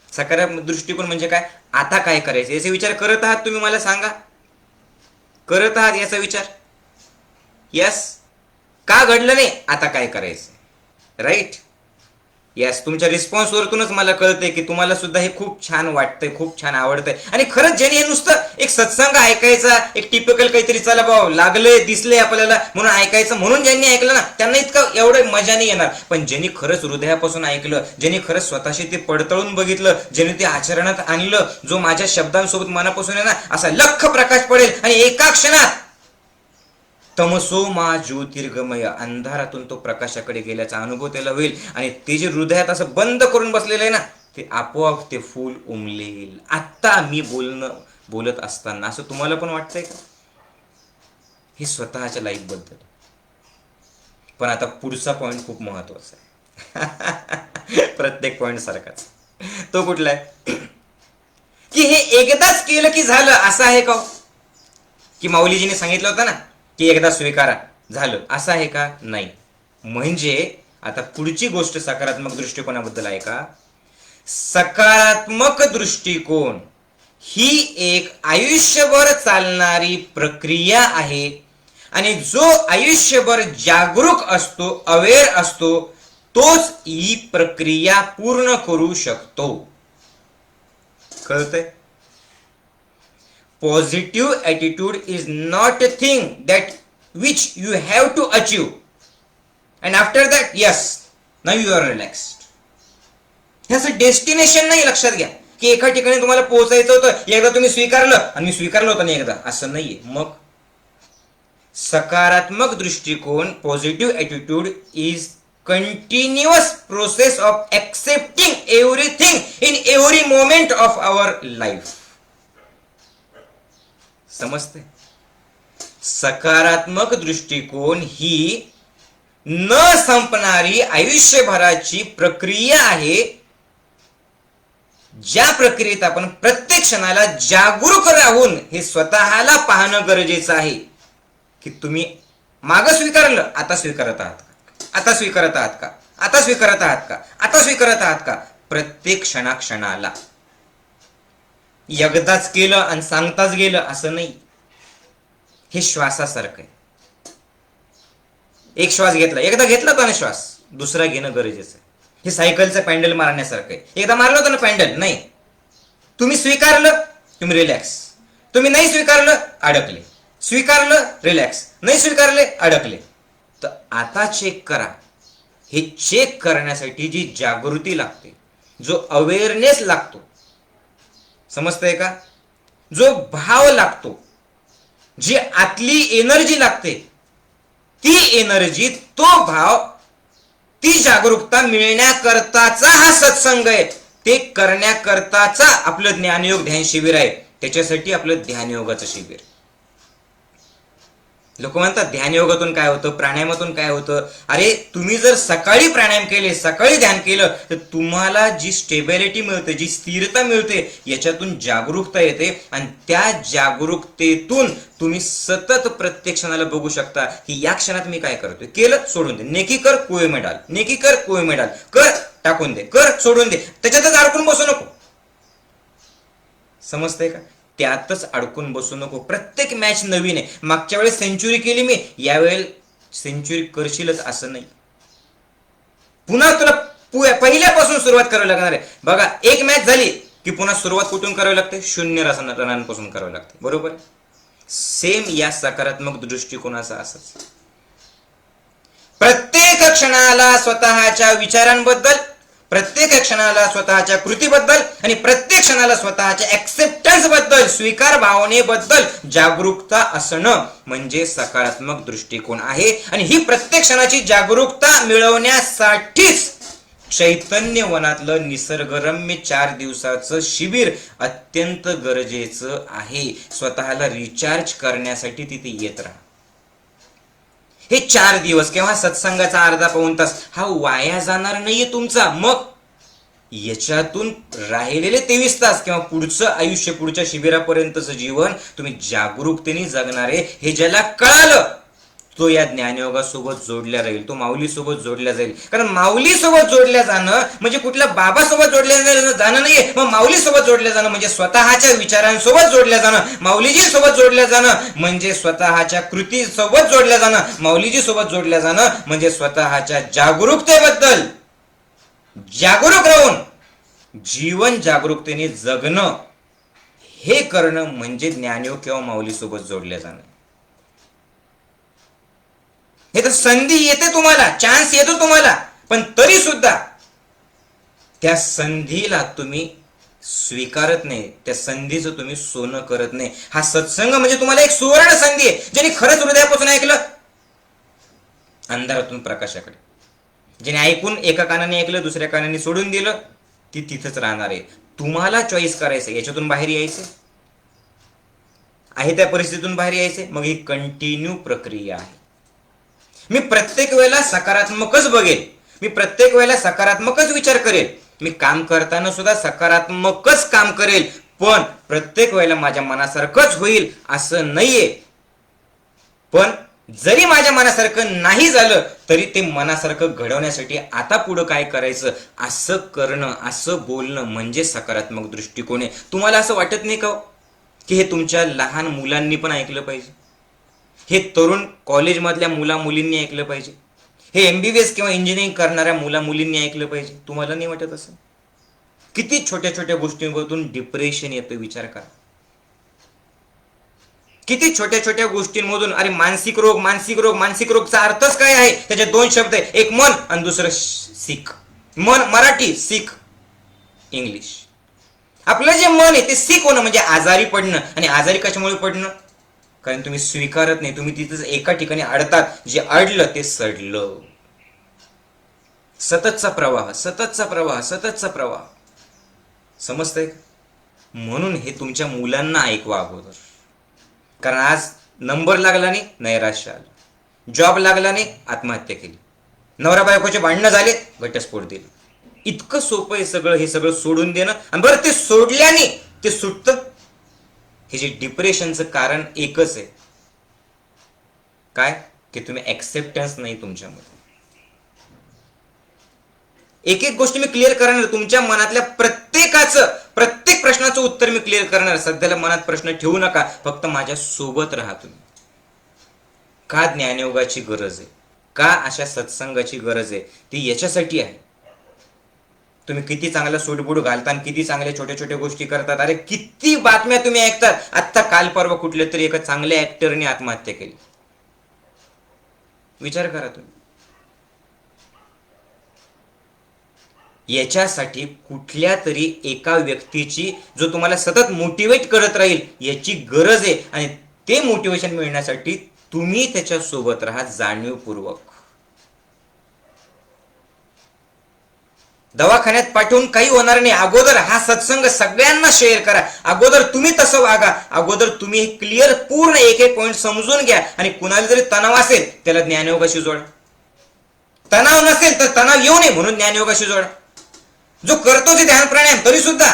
सकारात्मक दृष्टिकोन म्हणजे काय? आता काय करायचं याचा विचार करत आहात तुम्ही? मला सांगा, करत आहात याचा विचार? यस. का घडलं नाही? आता काय करायचं? राईट. यस. तुमच्या रिस्पॉन्सवरतूनच मला कळतंय की तुम्हाला सुद्धा हे खूप छान वाटतंय, खूप छान आवडतंय. आणि खरंच ज्यांनी हे नुसतं एक सत्संग ऐकायचा, एक टिपिकल काहीतरी चला भाऊ लागलंय दिसलंय आपल्याला म्हणून ऐकायचं म्हणून ज्यांनी ऐकलं ना त्यांना इतकं एवढं मजा नाही येणार. पण ज्यांनी खरंच हृदयापासून ऐकलं, ज्यांनी खरंच स्वतःशी ते पडतळून बघितलं, ज्यांनी ते आचरणात आणलं, जो माझ्या शब्दांसोबत मनापासून आहे ना असा लख प्रकाश पडेल आणि एका क्षणात तमसो मा ज्योतिर्गमय, अंधारातून तो प्रकाशाकडे गेल्याचा अनुभव त्याला होईल. आणि ते जे हृदयात असं बंद करून बसलेलं आहे ना ते आपोआप ते फूल उमलेल. आत्ता मी बोलत असताना असं तुम्हाला पण वाटतंय का? हे स्वतःच्या लाईफ बद्दल. पण आता पुढचा पॉइंट खूप महत्वाचा आहे. प्रत्येक पॉइंट सारखाच. तो कुठला आहे की हे एकदाच केलं की झालं असं आहे का? की माऊलीजीने सांगितलं होतं ना की एकदा स्वीकारा झालं, असं आहे का? नाही. म्हणजे आता पुढची गोष्ट सकारात्मक दृष्टिकोनाबद्दल आहे का? सकारात्मक दृष्टिकोन ही एक आयुष्यभर चालणारी प्रक्रिया आहे. आणि जो आयुष्यभर जागरूक असतो, अवेअर असतो, तोच ही प्रक्रिया पूर्ण करू शकतो. कळतंय? Positive attitude is not a thing that which you have to achieve and after that yes now you are relaxed. ह्याचं डेस्टिनेशन नाही. लक्षात घ्या की एका ठिकाणी तुम्हाला पोहोचायचं होतं, एकदा तुम्ही स्वीकारलं आणि मी स्वीकारलं होतं नाही एकदा, असं नाहीये. मग सकारात्मक दृष्टिकोन, positive attitude is continuous process of accepting everything in every moment of our life. समजते? सकारात्मक दृष्टिकोन ही न संपणारी आयुष्यभराची प्रक्रिया आहे ज्या प्रक्रियेत आपण प्रत्येक क्षणाला जागरूक राहून हे स्वतःला पाहणं गरजेचं आहे की तुम्ही मागं स्वीकारलं, आता स्वीकारत आहात का, आता स्वीकारत आहात का, आता स्वीकारत आहात का, आता स्वीकारत आहात का. प्रत्येक क्षणाक्षणाला एकदाच केलं आणि सांगताच गेलं असं नाही. हे श्वासासारखं आहे. एक श्वास घेतला, एकदा घेतला होता ना श्वास, दुसरा घेणं गरजेचं आहे. हे सायकलचं पॅन्डल मारण्यासारखं आहे. एकदा मारलं होतं ना पॅन्डल, नाही, तुम्ही स्वीकारलं, तुम्ही रिलॅक्स, तुम्ही नाही स्वीकारलं, अडकले, स्वीकारलं, रिलॅक्स, नाही स्वीकारले, अडकले. तर आता चेक करा. हे चेक करण्यासाठी जी जागृती लागते, जो अवेअरनेस लागतो, समजतंय का, जो भाव लागतो, जी आतली एनर्जी लागते, ती एनर्जी, तो भाव, ती जागरूकता मिळण्याकरताचा हा सत्संग आहे. ते करण्याकरताचा आपलं ज्ञानयोग ध्यान शिबिर आहे. त्याच्यासाठी आपलं ध्यानयोगाचं शिबिर. लोक म्हणतात ध्यानयोगातून काय होतं, प्राणायामातून काय होतं. अरे तुम्ही जर सकाळी प्राणायाम केले, सकाळी ध्यान केलं, तर तुम्हाला जी स्टेबिलिटी मिळते, जी स्थिरता मिळते, याच्यातून जागरूकता येते. आणि त्या जागरूकतेतून तुम्ही सतत प्रत्येक क्षणाला बघू शकता की या क्षणात मी काय करतोय. केलं, सोडून दे, नेकी कर, कुएं में डाल, नेकी कर, कुएं में डाल, कर, टाकून दे, कर, सोडून दे, त्याच्यातच अडकून बसू नको. समजतंय का. त्यातच अडकून बसू नको. प्रत्येक मॅच नवीन आहे. मागच्या वेळेस सेंचुरी केली मी, यावेळेस सेंचुरी करशीलच असं नाही. पुन्हा तुला पहिल्यापासून सुरुवात करावी लागणार आहे. बघा, एक मॅच झाली की पुन्हा सुरुवात कुठून करावी लागते, 0 रनांपासून करावी लागते. बरोबर. सेम या सकारात्मक दृष्टिकोनाचा असंच. प्रत्येक क्षणाला स्वतःच्या विचारांबद्दल, प्रत्येक क्षणाला स्वतःच्या कृतीबद्दल आणि प्रत्येक क्षणाला स्वतःच्या ऍक्सेप्टन्स बद्दल, स्वीकार भावनेबद्दल जागरूकता असणं म्हणजे सकारात्मक दृष्टिकोन आहे. आणि ही प्रत्येक क्षणाची जागरूकता मिळवण्यासाठीच चैतन्य वनातलं निसर्गरम्य 4 दिवसाचं शिबिर अत्यंत गरजेचं आहे. स्वतःला रिचार्ज करण्यासाठी तिथे येत राहा. हे 4 दिवस किंवा सत्संगाचा अर्धा पाऊण तास हा वाया जाणार नाहीये तुमचा. मग याच्यातून राहिलेले 23 तास किंवा पुढचं आयुष्य, पुढच्या शिबिरापर्यंतचं जीवन तुम्ही जागरूकतेने जगणारे, हे ज्याला कळालं तो या ज्ञानयोगासोबत जोडल्या राहील, तो माऊलीसोबत जोडल्या जाईल. कारण माऊलीसोबत जोडल्या जाणं म्हणजे कुठल्या बाबासोबत जोडल्या जाणं नाहीये. मग माऊलीसोबत जोडल्या जाणं म्हणजे स्वतःच्या विचारांसोबत जोडल्या जाणं, माऊलीजी सोबत जोडल्या जाणं म्हणजे स्वतःच्या कृतीसोबत जोडल्या जाणं, माऊलीजी सोबत जोडल्या जाणं म्हणजे स्वतःच्या जागरूकतेबद्दल जागरूक राहून जीवन जागरूकतेने जगणं, हे करणं म्हणजे ज्ञानयोग किंवा माऊलीसोबत जोडल्या जाणं. हे तर संधी येते तुम्हाला, चान्स येतो तुम्हाला, पण तरी सुद्धा त्या संधीला तुम्ही स्वीकारत नाही, त्या संधीचं तुम्ही सोनं करत नाही. हा सत्संग म्हणजे तुम्हाला एक सुवर्ण संधी आहे. ज्याने खरंच हृदयापासून ऐकलं, अंधारातून प्रकाशाकडे. ज्याने ऐकून एका कानाने ऐकलं, दुसऱ्या कानाने सोडून दिलं, ती तिथंच राहणार आहे. तुम्हाला चॉईस करायचं, याच्यातून बाहेर यायचं आहे, त्या परिस्थितीतून बाहेर यायचे. मग ही कंटिन्यू प्रक्रिया आहे. मी प्रत्येक वेळेला सकारात्मकच बघेल, मी प्रत्येक वेळेला सकारात्मकच विचार करेल, मी काम करताना सुद्धा सकारात्मकच काम करेल. पण प्रत्येक वेळेला माझ्या मनासारखंच होईल असं नाहीये. पण जरी माझ्या मनासारखं नाही झालं तरी ते मनासारखं घडवण्यासाठी आता पुढं काय करायचं असं करणं, असं बोलणं म्हणजे सकारात्मक दृष्टिकोन आहे. तुम्हाला असं वाटत नाही का की हे तुमच्या लहान मुलांनी पण ऐकलं पाहिजे, हे तरुण कॉलेजमधल्या मुला मुलींनी ऐकलं पाहिजे, हे MBBS किंवा इंजिनिअरिंग करणाऱ्या मुला मुलींनी ऐकलं पाहिजे? तुम्हाला नाही वाटत असं? किती छोट्या छोट्या गोष्टींमधून डिप्रेशन येतं, विचार करा. किती छोट्या छोट्या गोष्टींमधून. अरे मानसिक रोग, मानसिक रोग, मानसिक रोगचा अर्थच काय आहे? त्याचे 2 शब्द आहे, एक मन आणि दुसरं सिक. मन मराठी, सिक इंग्लिश. आपलं जे मन आहे ते सिक होणं म्हणजे आजारी पडणं. आणि आजारी कशामुळे पडणं? कारण तुम्ही स्वीकारत नाही, तुम्ही तिथंच एका ठिकाणी अडतात. जे अडलं ते सडलं. सततचा प्रवाह, सततचा प्रवाह, सततचा प्रवाह. समजतंय? म्हणून हे तुमच्या मुलांना ऐकवा अगोदर. कारण आज नंबर लागला नाही, नैराश्य आलं. जॉब लागला नाही, आत्महत्या केली. नवरा बायकोचे भांडणं झाले, घटस्फोट दिला. इतकं सोपं आहे सगळं, हे सगळं सोडून देणं. आणि बरं, ते सोडल्याने ते सुटतं. हे जे डिप्रेशनचं कारण एकच आहे, काय, की तुम्ही ऍक्सेप्टन्स नाही तुमच्यामध्ये. एक एक गोष्ट मी क्लिअर करणार, तुमच्या मनातल्या प्रत्येक प्रश्नाचं उत्तर मी क्लिअर करणार. सध्याला मनात प्रश्न ठेवू नका, फक्त माझ्या सोबत राहा तुम्ही. का ज्ञानयोगाची गरज आहे, का अशा सत्संगाची गरज आहे, ती याच्यासाठी आहे. तुम्ही किती चांगला सूटबूट घालता आणि किती चांगल्या छोट्या छोट्या गोष्टी करतात. अरे किती बातम्या तुम्ही ऐकतात. आत्ता काल परवा कुठल्या तरी एका चांगल्या ऍक्टरने आत्महत्या केली. विचार करा तुम्ही. याच्यासाठी कुठल्या तरी एका व्यक्तीची, जो तुम्हाला सतत मोटिवेट करत राहील, याची गरज आहे. आणि ते मोटिवेशन मिळण्यासाठी तुम्ही त्याच्या सोबत राहा जाणीवपूर्वक. दवाखान्यात पाठवून काही होणार नाही. अगोदर हा सत्संग सगळ्यांना शेअर करा. अगोदर तुम्ही तसं वागा. अगोदर तुम्ही क्लिअर पूर्ण एक एक पॉईंट समजून घ्या. आणि कुणाला जरी तणाव असेल त्याला ज्ञानयोगाशी जोडा. तणाव नसेल तर तणाव येऊ नये म्हणून ज्ञानयोगाशी जोडा. जो करतो ते ध्यान प्राणायाम, तरी सुद्धा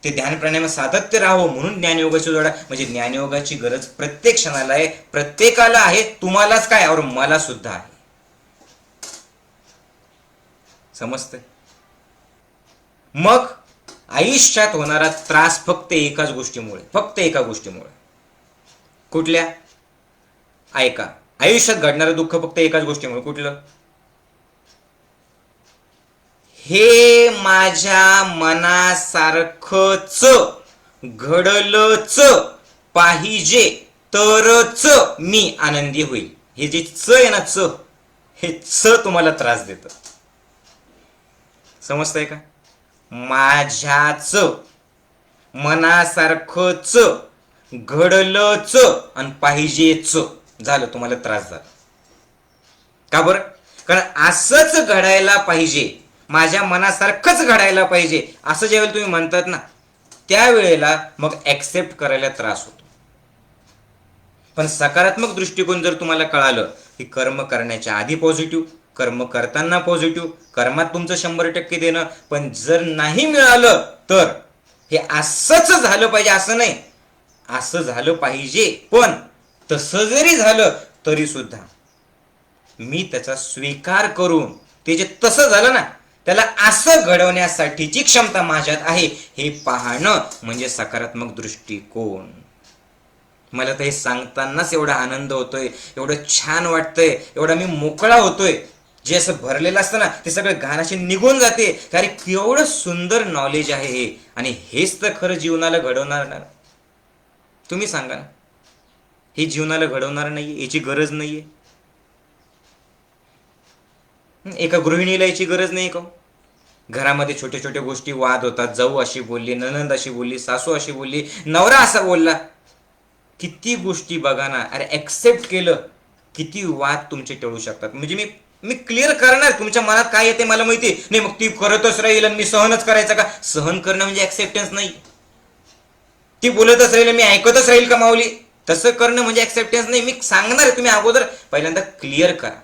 ते ध्यान प्राणायाम सातत्य राहावं म्हणून ज्ञानयोगाची जोडा. म्हणजे ज्ञानयोगाची गरज प्रत्येक क्षणाला आहे, प्रत्येकाला आहे. तुम्हालाच काय, और मला सुद्धा आहे. समजतंय? मग आयुष्यात होणारा त्रास फक्त एकाच गोष्टीमुळे, फक्त एका गोष्टीमुळे. कुठल्या? ऐका. आयुष्यात घडणारं दुःख फक्त एकाच गोष्टीमुळे. कुठलं? हे माझ्या मनासारखंच घडलंच पाहिजे तरच मी आनंदी होईल. हे जे च आहे ना, च, हे च तुम्हाला त्रास देतं. समजतंय का? माझ्याच मनासारखंच घडलंच आणि पाहिजेच झालं, तुम्हाला त्रास झाला. का बरं? कारण असंच घडायला पाहिजे, माझ्या मनासारखंच घडायला पाहिजे, असं ज्यावेळेला तुम्ही म्हणतात ना, त्यावेळेला मग ऍक्सेप्ट करायला त्रास होतो. पण सकारात्मक दृष्टिकोन जर तुम्हाला कळालं की कर्म करण्याच्या आधी पॉझिटिव्ह, कर्म करताना पॉझिटिव्ह, कर्मात तुमचं 100% देणं, पण जर नाही मिळालं तर हे असंच झालं पाहिजे असं नाही, असं झालं पाहिजे. पण तसं जरी झालं तरी सुद्धा मी त्याचा स्वीकार करून, ते जे तसं झालं ना त्याला असं घडवण्यासाठीची क्षमता माझ्यात आहे, हे पाहणं म्हणजे सकारात्मक दृष्टिकोन. मला तर हे सांगतानाच एवढा आनंद होतोय, एवढं छान वाटतंय, एवढा मी मोकळा होतोय. जे असं भरलेलं असतं ना ते सगळं घाणाशी निघून जाते. अरे केवढं सुंदर नॉलेज आहे हे. आणि हेच तर खरं जीवनाला घडवणार ना. तुम्ही सांगा ना, हे जीवनाला घडवणार नाहीये, याची गरज नाहीये. एका गृहिणीला याची गरज नाही का? घरामध्ये छोट्या छोट्या गोष्टी वाद होतात. जाऊ अशी बोलली, ननंद अशी बोलली, सासू अशी बोलली, नवरा असा बोलला, किती गोष्टी बघा ना. अरे ऍक्सेप्ट केलं, किती वाद तुमचे टळू शकतात. म्हणजे मी क्लिअर करणार, तुमच्या मनात काय येते मला माहिती नाही. मग ती करतच राहील आणि मी सहनच करायचं का? सहन करणं म्हणजे ऍक्सेप्टन्स नाही. ती बोलतच राहील मी ऐकतच राहील का माऊली? तसं करणं म्हणजे ऍक्सेप्टन्स नाही. मी सांगणार आहे, तुम्ही अगोदर पहिल्यांदा क्लिअर करा.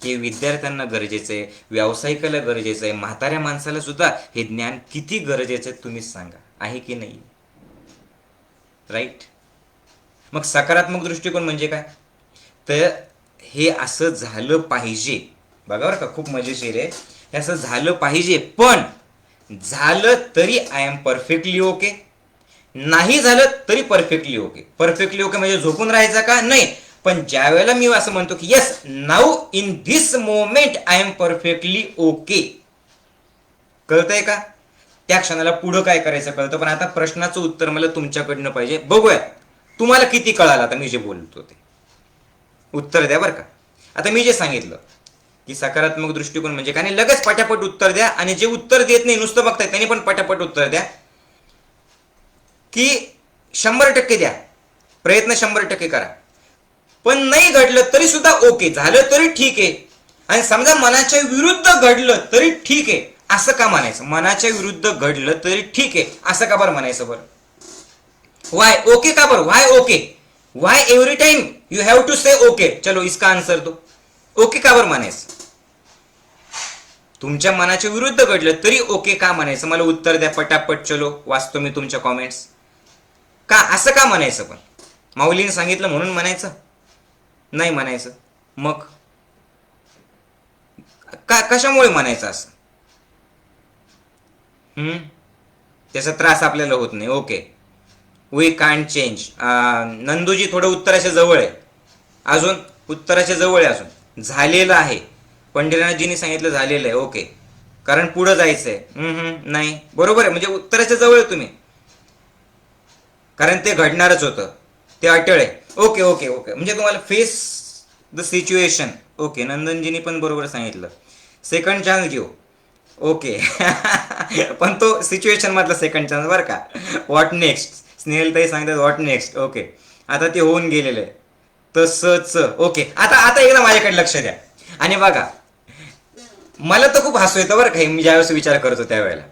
हे विद्यार्थ्यांना गरजेचं आहे, व्यावसायिकाला गरजेचं आहे, म्हाताऱ्या माणसाला सुद्धा हे ज्ञान किती गरजेचं आहे तुम्हीच सांगा, आहे की नाही? राईट. मग सकारात्मक दृष्टिकोन म्हणजे काय? तर हे असं झालं पाहिजे. बघा बरं का, खूप मजेशीर आहे. हे असं झालं पाहिजे, पण झालं तरी आय एम परफेक्टली ओके, नाही झालं तरी परफेक्टली ओके. परफेक्टली ओके म्हणजे झोपून राहायचं का? नाही. पण ज्या वेळेला मी असं म्हणतो की yes, now in this moment I am perfectly okay, कळतंय का? त्या क्षणाला पुढं काय करायचं कळतं. पण आता प्रश्नाचं उत्तर मला तुमच्याकडनं पाहिजे. बघूया तुम्हाला किती कळालं आता मी जे बोलतो ते. उत्तर द्या बरं का. आता मी जे सांगितलं की सकारात्मक दृष्टिकोन म्हणजे काय, आणि लगेच पटापट उत्तर द्या. आणि जे उत्तर देत नाही, नुसतं बघताय, त्यांनी पण पटापट उत्तर द्या. की 100% द्या, प्रयत्न 100% करा. पण नाही घडलं तरी सुद्धा ओके, झालं तरी ठीक आहे. आणि समजा मनाच्या विरुद्ध घडलं तरी ठीक आहे, असं का म्हणायचं? मनाच्या विरुद्ध घडलं तरी ठीक आहे असं का बरं म्हणायचं? बरं वाय ओके का बरं? Why okay? Why every time you have to say okay? चलो इसका आंसर दो. ओके का बरं म्हणायचं? तुमच्या मनाच्या विरुद्ध घडलं तरी ओके का म्हणायचं? मला उत्तर द्या पटापट. चलो वाचतो मी तुमच्या कॉमेंट्स. का असं का म्हणायचं? पण माऊलीने सांगितलं म्हणून म्हणायचं नाही म्हणायचं? मग का कशामुळे म्हणायचं असं? त्याचा त्रास आपल्याला होत नाही. Okay, we can't change. नंदूजी थोडं उत्तराच्या जवळ आहे. अजून उत्तराच्या जवळ आहे. अजून झालेलं आहे. पंढरीनाथजींनी सांगितलं झालेलं आहे. ओके, कारण पुढं जायचंय. नाही, बरोबर आहे. म्हणजे उत्तराच्या जवळ आहे तुम्ही, कारण ते घडणारच होतं, ते अटळ आहे. ओके ओके ओके, म्हणजे तुम्हाला फेस द सिच्युएशन. ओके, नंदनजींनी पण बरोबर सांगितलं. सेकंड चान्स घेऊ. ओके पण तो सिच्युएशन मधला सेकंड चान्स बरं का. What next? स्नेहलताई सांगतात व्हॉट नेक्स्ट. ओके, आता ते होऊन गेलेलं आहे तसंच. ओके, आता एकदा माझ्याकडे लक्ष द्या आणि बघा. मला तर खूप हसू येतं बरं का मी ज्यावेळेस विचार करतो त्यावेळेला.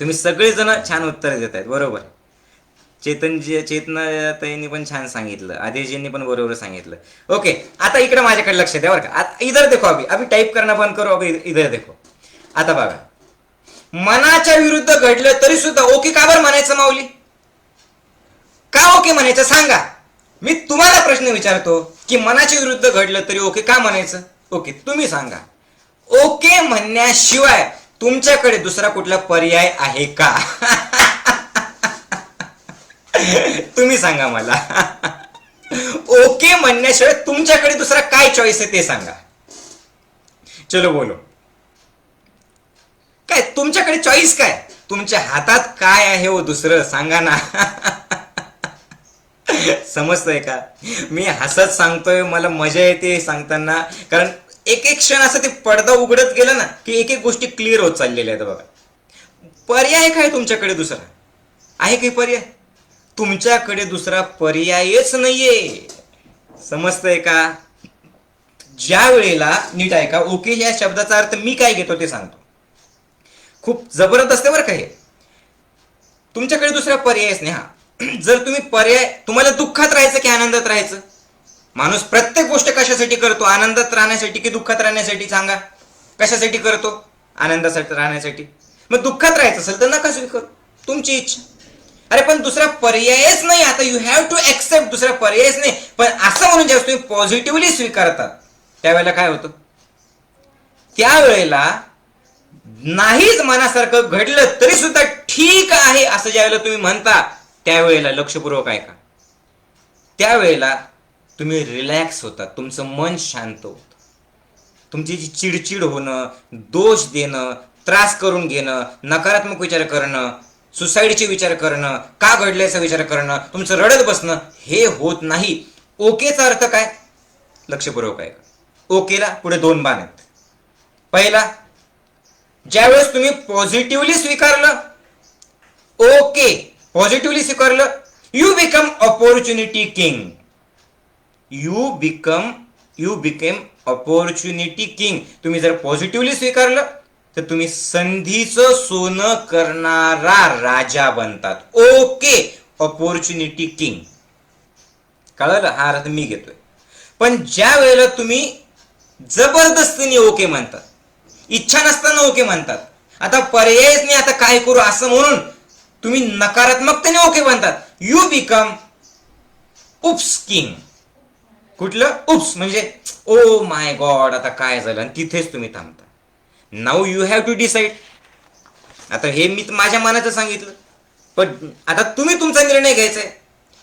तुम्ही सगळेजण छान उत्तर देत आहेत. बरोबर. चेतनाताईंनी पण छान सांगितलं. आदेशजींनी पण बरोबर सांगितलं. ओके, आता इकडे माझ्याकडे लक्ष द्या बरं का. इधर देखो. अभी टाईप करणं बंद करो. अभी इधर देखो. आता बघा, मनाच्या विरुद्ध घडलं तरी सुद्धा ओके का बरं म्हणायचं माऊली? का ओके म्हणायचं सांगा. मी तुम्हाला प्रश्न विचारतो की मनाच्या विरुद्ध घडलं तरी ओके का म्हणायचं? ओके, तुम्ही सांगा. ओके म्हणण्याशिवाय तुमच्याकडे दुसरा कुठला पर्याय आहे का? तुम्ही सांगा मला. ओके म्हणण्याशिवाय तुमच्याकडे दुसरा काय चॉईस आहे ते सांगा. चलो बोलो. काय तुमच्याकडे चॉईस? काय तुमच्या हातात काय आहे हो दुसरं? सांगा ना. समजतंय का? मी हसत सांगतोय, मला मजा येते सांगताना, कारण एक एक क्षण असं ते पडदा उघडत गेलं ना की एक एक गोष्टी क्लिअर होत चाललेल्या आहेत. बघा, पर्याय काय तुमच्याकडे दुसरा आहे? काही पर्याय तुमच्याकडे दुसरा पर्यायच नाहीये. समजतंय का? ज्या वेळेला नीट ऐका, ओके या शब्दाचा अर्थ मी काय घेतो ते सांगतो. खूप जबरदस्त बरं का हे. तुमच्याकडे दुसरा पर्यायच नाही. हा, जर तुम्ही पर्याय, तुम्हाला दुःखात राहायचं की आनंदात राहायचं? माणूस प्रत्येक गोष्ट कशासाठी करतो? आनंदात राहण्यासाठी की दुःखात राहण्यासाठी? सांगा. कशासाठी करतो? आनंदासाठी राहण्यासाठी. मग दुःखात राहायचं असेल तर नका स्वीकारू, तुमची इच्छा. अरे पण दुसरा पर्यायच नाही. आता यू हॅव टू ऍक्सेप्ट, दुसरा पर्यायच नाही. पण असं म्हणून जेव्हा तुम्ही पॉझिटिव्हली स्वीकारतात त्यावेळेला काय होतं? त्यावेळेला नाहीच मनासारखं घडलं तरी सुद्धा ठीक आहे असं ज्यावेळेला तुम्ही म्हणता त्यावेळेला लक्षपूर्वक ऐका. त्यावेळेला तुम्ही रिलॅक्स होता, तुमचं मन शांत होतं. तुमची जी चिडचिड होणं, दोष देणं, त्रास करून घेणं, नकारात्मक विचार करणं, सुसाईडचे विचार करणं, का घडल्याचा विचार करणं, तुमचं रडत बसणं, हे होत नाही. ओकेचा अर्थ काय? लक्षपूर्वक ऐका. ओकेला पुढे दोन बाण आहेत. पहिला, ज्यावेळेस तुम्ही पॉझिटिव्हली स्वीकारलं, ओके पॉझिटिव्हली स्वीकारलं, you become opportunity king. You became opportunity king. तुम्ही जर पॉझिटिव्हली स्वीकारलं तर तुम्ही संधीचं सोनं करणारा राजा बनतात. Okay, opportunity king. कळलं? हा अर्थ मी घेतोय. पण ज्या वेळेला तुम्ही जबरदस्तीने ओके म्हणतात, इच्छा नसताना ओके म्हणतात, आता पर्यायच नाही, आता काय करू असं म्हणून तुम्ही नकारात्मकतेने ओके म्हणतात, यू बिकम उप्स किंग. कुठलं उप्स? म्हणजे ओ माय गॉड, आता काय झालं, आणि तिथेच तुम्ही थांबता. Now you have to decide. आता हे मी माझ्या मनाचं सांगितलं, पण आता तुम्ही तुमचा निर्णय घ्यायचाय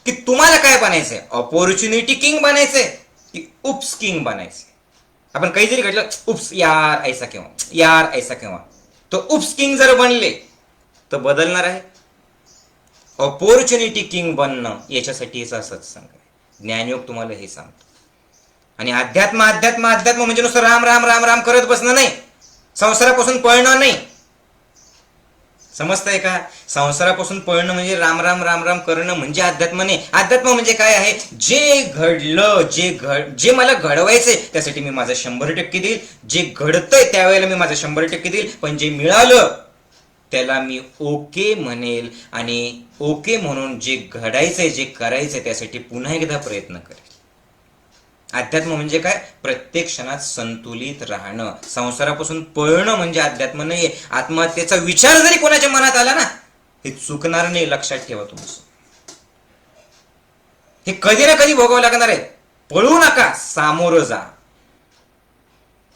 की तुम्हाला काय बनायचंय, ऑपॉर्च्युनिटी किंग बनायचंय की उप्स किंग बनायचंय. आपण काही जरी घडलं, उप्स यार ऐसा केव्हा, यार ऐसा केव्हा, तो उप्स किंग जर बनले तर बदलणार आहे. ऑपॉर्च्युनिटी किंग बनणं याच्यासाठी सत्संग आहे. ज्ञानयोग तुम्हाला हे सांगतो. आणि अध्यात्म अध्यात्म अध्यात्म म्हणजे नुसतं राम राम राम राम करत बसणं नाही, संसारापासून पळणं नाही. समजतंय का? संसारापासून पळणं म्हणजे राम राम राम राम करणं म्हणजे अध्यात्म नाही. अध्यात्म म्हणजे काय आहे? जे घडलं, जे मला घडवायचंय त्यासाठी मी माझं 100% देईल. जे घडतंय त्यावेळेला मी माझं 100% देईल. पण जे मिळालं त्याला मी ओके म्हणेल, आणि ओके म्हणून जे घडायचंय, जे करायचंय त्यासाठी पुन्हा एकदा प्रयत्न करेल. अध्यात्म म्हणजे काय? प्रत्येक क्षणात संतुलित राहणं. संसारापासून पळणं म्हणजे अध्यात्म नाहीये. आत्महत्येचा विचार जरी कोणाच्या मनात आला ना, हे चुकणार नाही, लक्षात ठेवा तुमचं. हे कधी ना कधी भोगावं लागणार आहे. पळू नका, सामोरं जा.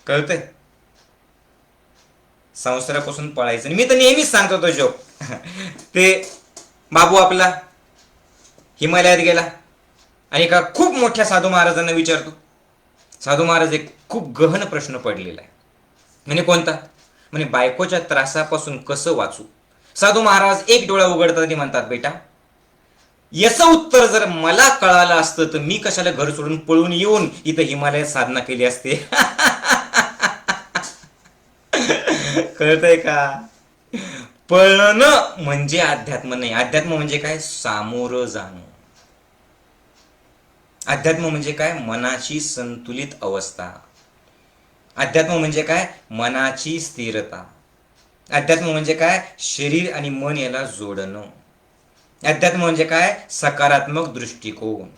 कळतंय? संसारापासून पळायचं. मी तर नेहमीच सांगतो तो जोक. ते बाबू आपला हिमालयात गेला आणि एका खूप मोठ्या साधू महाराजांना विचारतो. साधू महाराज, एक खूप गहन प्रश्न पडलेला आहे. म्हणे कोणता? म्हणे बायकोच्या त्रासापासून कसं वाचू. साधू महाराज एक डोळा उघडतात आणि म्हणतात, बेटा, याचं उत्तर जर मला कळालं असतं तर मी कशाला घर सोडून पळून येऊन इथं हिमालयात साधना केली असते. कळतंय का? पळणं म्हणजे अध्यात्म नाही. अध्यात्म म्हणजे काय? सामोरं जाणं. अध्यात्म म्हणजे काय? मनाची संतुलित अवस्था. अध्यात्म म्हणजे काय? मनाची स्थिरता. अध्यात्म म्हणजे काय? शरीर आणि मन याला जोडणं. अध्यात्म म्हणजे काय? सकारात्मक दृष्टिकोन.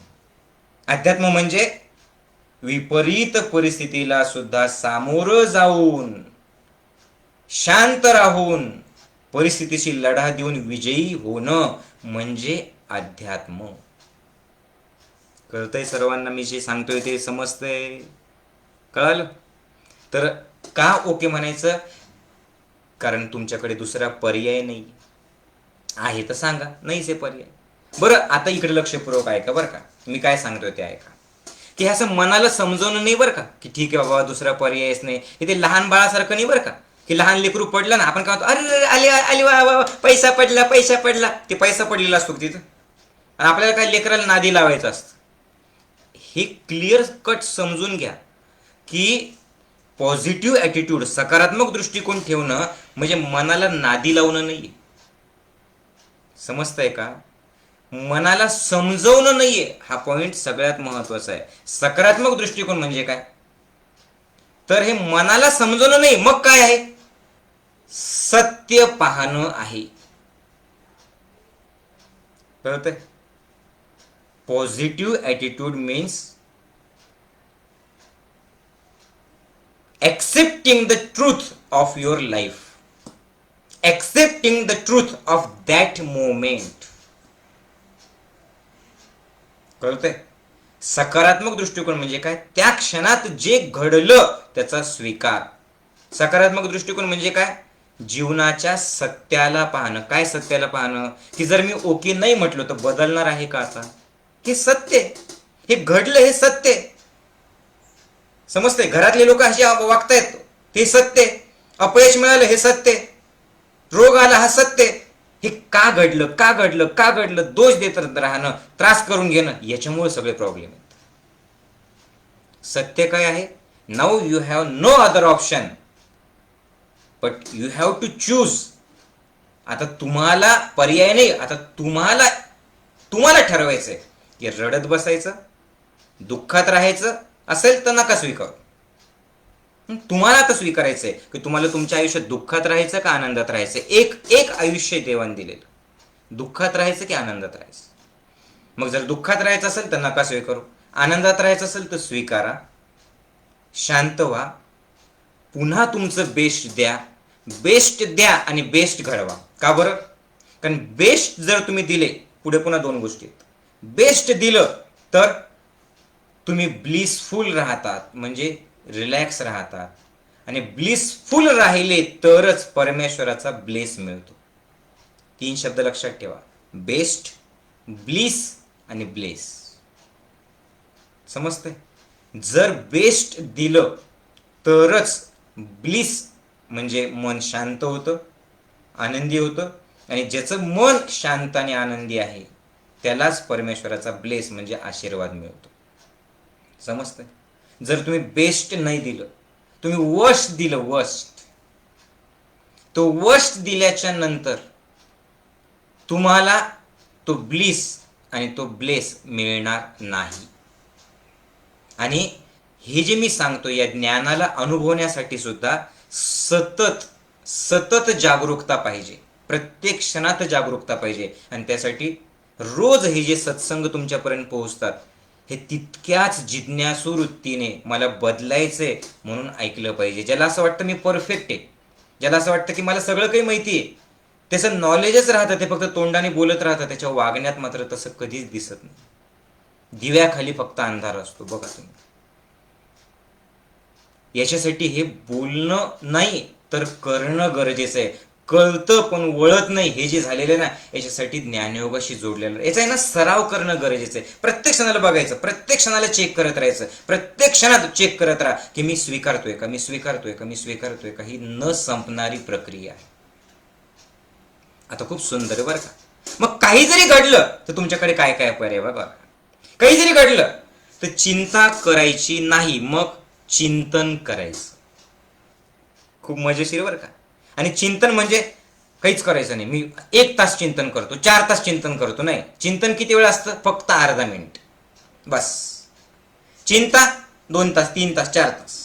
अध्यात्म म्हणजे विपरीत परिस्थितीला सुद्धा सामोरं जाऊन, शांत राहून, परिस्थितीशी लढा देऊन विजयी होणं म्हणजे अध्यात्म. कळतंय सर्वांना मी जे सांगतोय ते? समजतंय? कळालं? तर का ओके म्हणायचं? कारण तुमच्याकडे दुसरा पर्याय नाही आहे. तर सांगा, नाहीच आहे पर्याय. बरं, आता इकडे लक्षपूर्वक ऐका बरं का. मी काय सांगतोय ते ऐका. की असं मनाला समजवणं नाही बरं का, की ठीक आहे बाबा दुसरा पर्यायच नाही. हे ते लहान बाळासारखं नाही बरं का, की लहान लेकरू पडलं ना, आपण काय म्हणतो, अरे आले आले वा पैसा पडला, पैसा पडला. ते पैसा पडलेला असतो तिथं, आणि आपल्याला काय लेकराला नादी लावायचं असतं. हे क्लिअर कट समजून घ्या की पॉझिटिव्ह ॲटिट्यूड, सकारात्मक दृष्टिकोन ठेवणं म्हणजे मनाला नादी लावणं नाहीये. समजतंय का? मनाला समजवणं नाहीये. हा पॉइंट सगळ्यात महत्वाचा आहे. सकारात्मक दृष्टिकोन म्हणजे काय? तर हे मनाला समजवणं नाही, मग काय आहे? सत्य पाहणं आहे. कळतंय? Positive attitude means accepting the truth of your life, accepting the truth of that moment. कळतंय? सकारात्मक दृष्टिकोन म्हणजे काय? त्या क्षणात जे घडलं त्याचा स्वीकार. सकारात्मक दृष्टिकोन म्हणजे काय? जीवनाच्या सत्याला पाहणं. काय सत्याला पाहणं? की जर मी ओके नाही म्हटलो तर बदलणार आहे का आता? हे सत्य, हे घडलं, हे सत्य. समजते? घरातले लोक असे वागतायत, हे सत्य. अपयश मिळालं, हे सत्य. रोग आला, हा सत्य. हे का घडलं, का घडलं, का घडलं, दोष देत राहणं, त्रास करून घेणं, याच्यामुळे सगळे प्रॉब्लेम आहेत. सत्य काय आहे? Now you have no other option but you have to choose. आता तुम्हाला पर्याय नाही. आता तुम्हाला ठरवायचंय की रडत बसायचं, दुःखात राहायचं असेल तर नका स्वीकारू. तुम्हाला आता स्वीकारायचंय की तुम्हाला तुमच्या आयुष्यात दुःखात राहायचं का आनंदात राहायचं. एक आयुष्य देवान दिलेलं. दुःखात राहायचं की आनंदात राहायचं. मग जर दुःखात राहायचं असेल तर नका स्वीकारू. आनंदात राहायचं असेल तर स्वीकारा. शांत व्हा. पुन्हा तुमचं बेस्ट द्या. बेस्ट द्या आणि बेस्ट घडवा. का बरं? कारण बेस्ट जर तुम्ही दिले, पुढे पुन्हा दोन गोष्टी आहेत. बेस्ट दिलं तर तुम्ही ब्लिसफुल राहतात, म्हणजे रिलॅक्स राहतात. आणि ब्लिसफुल राहिले तरच परमेश्वराचा ब्लेस मिळतो. 3 शब्द लक्षात ठेवा: बेस्ट, ब्लिस आणि ब्लेस. समजतंय? जर बेस्ट दिलं तरच ब्लिस म्हणजे मन शांत होतं, आनंदी होतं. आणि ज्याचं मन शांत आणि आनंदी आहे त्यालाच परमेश्वराचा ब्लेस म्हणजे आशीर्वाद मिळतो. समजतंय? जर तुम्ही बेस्ट नाही दिलं, तुम्ही वर्स्ट दिलं, वर्स्ट, तो वर्स्ट दिल्याच्या नंतर तुम्हाला तो ब्लिस आणि तो ब्लेस मिळणार नाही. आणि हे जे मी सांगतो या ज्ञानाला अनुभवण्यासाठी सुद्धा सतत जागरूकता पाहिजे. प्रत्येक क्षणात जागरूकता पाहिजे. आणि त्यासाठी रोज हे जे सत्संग तुमच्यापर्यंत पोहोचतात हे तितक्याच जिज्ञासू वृत्तीने मला बदलायचंय म्हणून ऐकलं पाहिजे. ज्याला असं वाटतं मी परफेक्ट आहे, ज्याला असं वाटतं की मला सगळं काही माहिती आहे, त्याचं नॉलेजच राहतं, ते फक्त तोंडाने बोलत राहतं, त्याच्या वागण्यात मात्र तसं कधीच दिसत नाही. दिव्याखाली फक्त अंधार असतो. बघा तुम्ही, याच्यासाठी हे बोलणं नाही तर करणं गरजेचं आहे. कळतं पण वळत नाही, हे जे झालेलं आहे ना, याच्यासाठी ज्ञानयोगाशी जोडलेलं, याचा आहे ना सराव करणं गरजेचं आहे. प्रत्येक क्षणाला बघायचं, प्रत्येक क्षणाला चेक करत राहायचं, प्रत्येक क्षणात चेक करत राहा की मी स्वीकारतोय का, मी स्वीकारतोय का, मी स्वीकारतोय का. ही न संपणारी प्रक्रिया आहे. आता खूप सुंदर आहे बरं का. मग काही जरी घडलं तर तुमच्याकडे काय काय पर्याय बघा. काही जरी घडलं तर चिंता करायची नाही, मग चिंतन करायचं. खूप मजेशीर बरं का. आणि चिंतन म्हणजे काहीच करायचं नाही, मी 1 तास चिंतन करतो, 4 तास चिंतन करतो, नाही. चिंतन किती वेळ असतं? फक्त अर्धा मिनिट बस. चिंता 2 तास, 3 तास, 4 तास.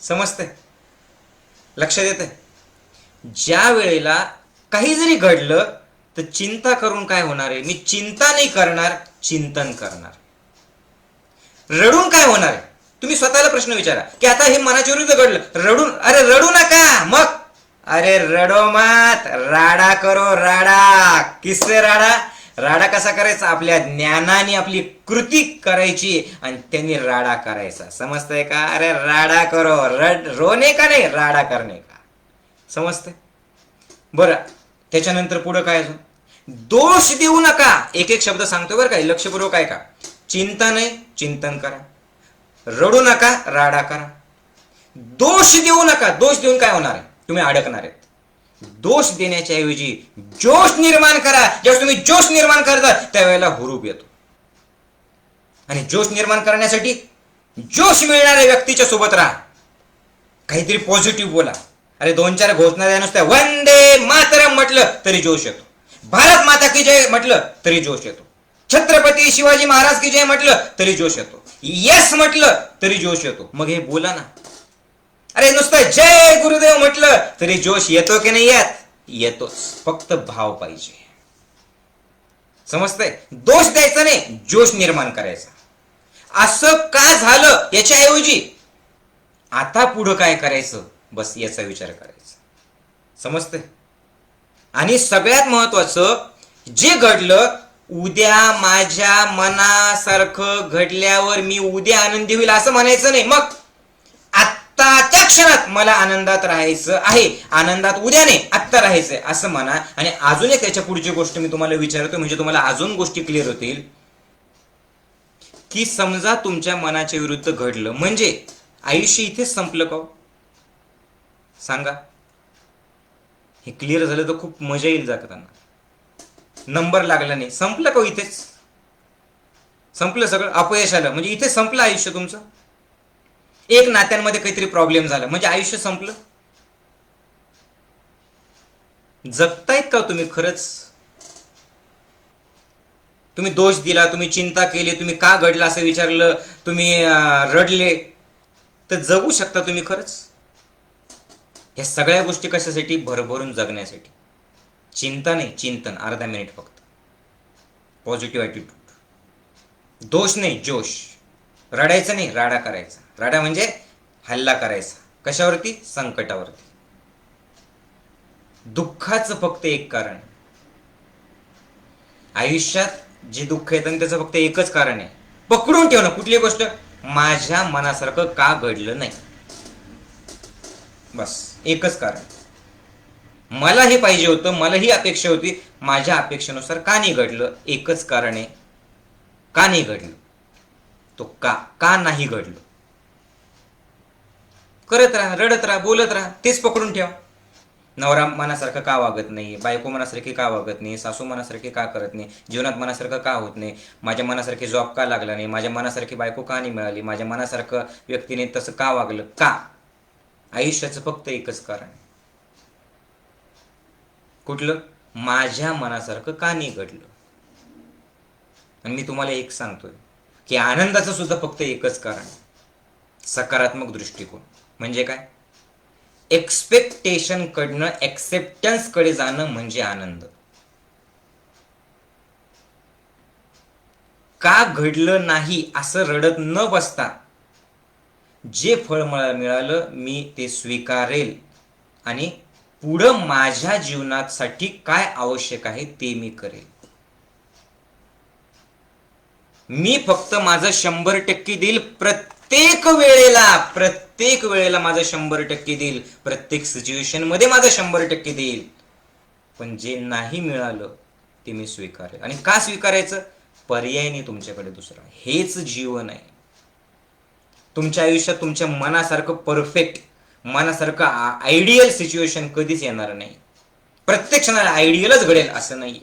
समजतंय? लक्षात येतंय? ज्या वेळेला काही जरी घडलं तर चिंता करून काय होणार आहे? मी चिंता नाही करणार, चिंतन करणार. रडून काय होणार आहे? तुम्ही स्वतःला प्रश्न विचारा की आता हे मनाच्या विरुद्ध घडलं, रडून, अरे रडू नका. मग अरे रडो मत, राडा करो, राडा. किससे राडा? राडा कसा करायचा? आपल्या ज्ञानाने आपली कृती करायची आणि त्यांनी राडा करायचा. समजतंय का? अरे राडा करो, रोने का नाही, राडा करणे का. समजतंय? बरं, त्याच्यानंतर पुढं काय अजून? दोष देऊ नका. एक एक शब्द सांगतोय बरं का, लक्षपूर्वक आहे का. चिंता नाही, चिंतन करा. रडू नका, राडा करा. दोष देऊ नका. दोष देऊन काय होणार आहे? तुम्ही अडकणार आहेत. दोष देण्याच्या ऐवजी जोश निर्माण करा. ज्यावेळेस तुम्ही जोश निर्माण करता त्यावेळेला हुरूप येतो. आणि जोश निर्माण करण्यासाठी जोश मिळणाऱ्या व्यक्तीच्या सोबत राहा. काहीतरी पॉझिटिव्ह बोला. अरे 2-4 घोषणा द्या नुसत्या. वंदे मातरम म्हटलं तरी जोश येतो. भारत माता की जय म्हटलं तरी जोश येतो. छत्रपती शिवाजी महाराज की जय म्हटलं तरी जोश येतो. यस म्हटलं तरी जोश येतो. मग हे बोला ना. अरे नुसतं जय गुरुदेव म्हटलं तरी जोश येतो की नाही येत? येतोच. फक्त भाव पाहिजे. समजतंय? दोष द्यायचा नाही, जोश निर्माण करायचा. असं का झालं याच्याऐवजी आता पुढं काय करायचं, बस याचा विचार करायचा. समजतंय? आणि सगळ्यात महत्वाचं, जे घडलं उद्या माझ्या मनासारखं घडल्यावर मी उद्या आनंदी होईल असं म्हणायचं नाही. मग आत्ताच्या क्षणात मला आनंदात राहायचं आहे, आनंदात उद्या नाही आत्ता राहायचंय असं म्हणा. आणि अजून एक त्याच्या पुढची गोष्ट मी तुम्हाला विचारतो, म्हणजे तुम्हाला अजून गोष्टी क्लिअर होतील. की समजा तुमच्या मनाच्या विरुद्ध घडलं म्हणजे आयुष्य इथेच संपलं का? सांगा. हे क्लिअर झालं तर खूप मजा येईल जगताना. नंबर लागला नाही, संपलं का? इथेच संपलं सगळं. अपयश आलं म्हणजे इथे संपलं आयुष्य तुमचं. एक नात्यांमध्ये काहीतरी प्रॉब्लेम झाला म्हणजे आयुष्य संपलं. जगतायत का तुम्ही खरंच? तुम्ही दोष दिला, तुम्ही चिंता केली, तुम्ही का घडलं असं विचारलं, तुम्ही रडले, तर जगू शकता तुम्ही खरंच? या सगळ्या गोष्टी कशासाठी? भरभरून जगण्यासाठी. चिंता नाही, चिंतन. अर्धा मिनिट फक्त. Positive attitude. दोष नाही, जोश. रडायचं नाही, राडा करायचा. राडा म्हणजे हल्ला करायचा. कशावरती? संकटावरती. दुःखाचं फक्त एक कारण. आयुष्यात जे दुःख येतं त्याचं फक्त एकच कारण आहे, पकडून ठेवणं. कुठली गोष्ट? माझ्या मनासारखं का घडलं नाही. बस एकच कारण. मला हे पाहिजे होतं, मला ही अपेक्षा होती, माझ्या अपेक्षेनुसार का नाही घडलं. एकच कारण आहे, का नाही घडलं. तो का नाही घडलं. करत राहा, रडत राहा, बोलत राहा, तेच पकडून ठेवा. नवरा मनासारखं का वागत नाही, बायको मनासारखी का वागत नाही, सासू मनासारखी का करत नाही, जीवनात मनासारखं का होत नाही, माझ्या मनासारखी जॉब का लागला नाही, माझ्या मनासारखी बायको का नाही मिळाली, माझ्या मनासारखं व्यक्तीने तसं का वागलं. का? आयुष्याचं फक्त एकच कारण. कुठलं? माझ्या मनासारखं का नाही घडलं. आणि मी तुम्हाला एक सांगतोय की आनंदाचं सुद्धा फक्त एकच कारण, सकारात्मक दृष्टिकोन. म्हणजे काय? एक्सपेक्टेशन कडनं एक्सेप्टन्स कडे जाणं म्हणजे आनंद. का घडलं नाही असं रडत न बसता जे फळ मला मिळालं मी ते स्वीकारेल आणि पुढं माझ्या जीवनासाठी काय आवश्यक आहे ते मी करेल. मी फक्त माझं 100% देईल प्रत्येक वेळेला माझं 100% देईल. प्रत्येक सिच्युएशन मध्ये माझं 100% देईल. पण जे नाही मिळालं ते मी स्वीकारेल. आणि का स्वीकारायचं? पर्याय नाही तुमच्याकडे दुसरा. हेच जीवन आहे. तुमच्या आयुष्यात तुमच्या मनासारखं परफेक्ट, मनासारखं आयडियल सिच्युएशन कधीच येणार नाही. प्रत्येक क्षणाला आयडियलच घडेल असं नाही.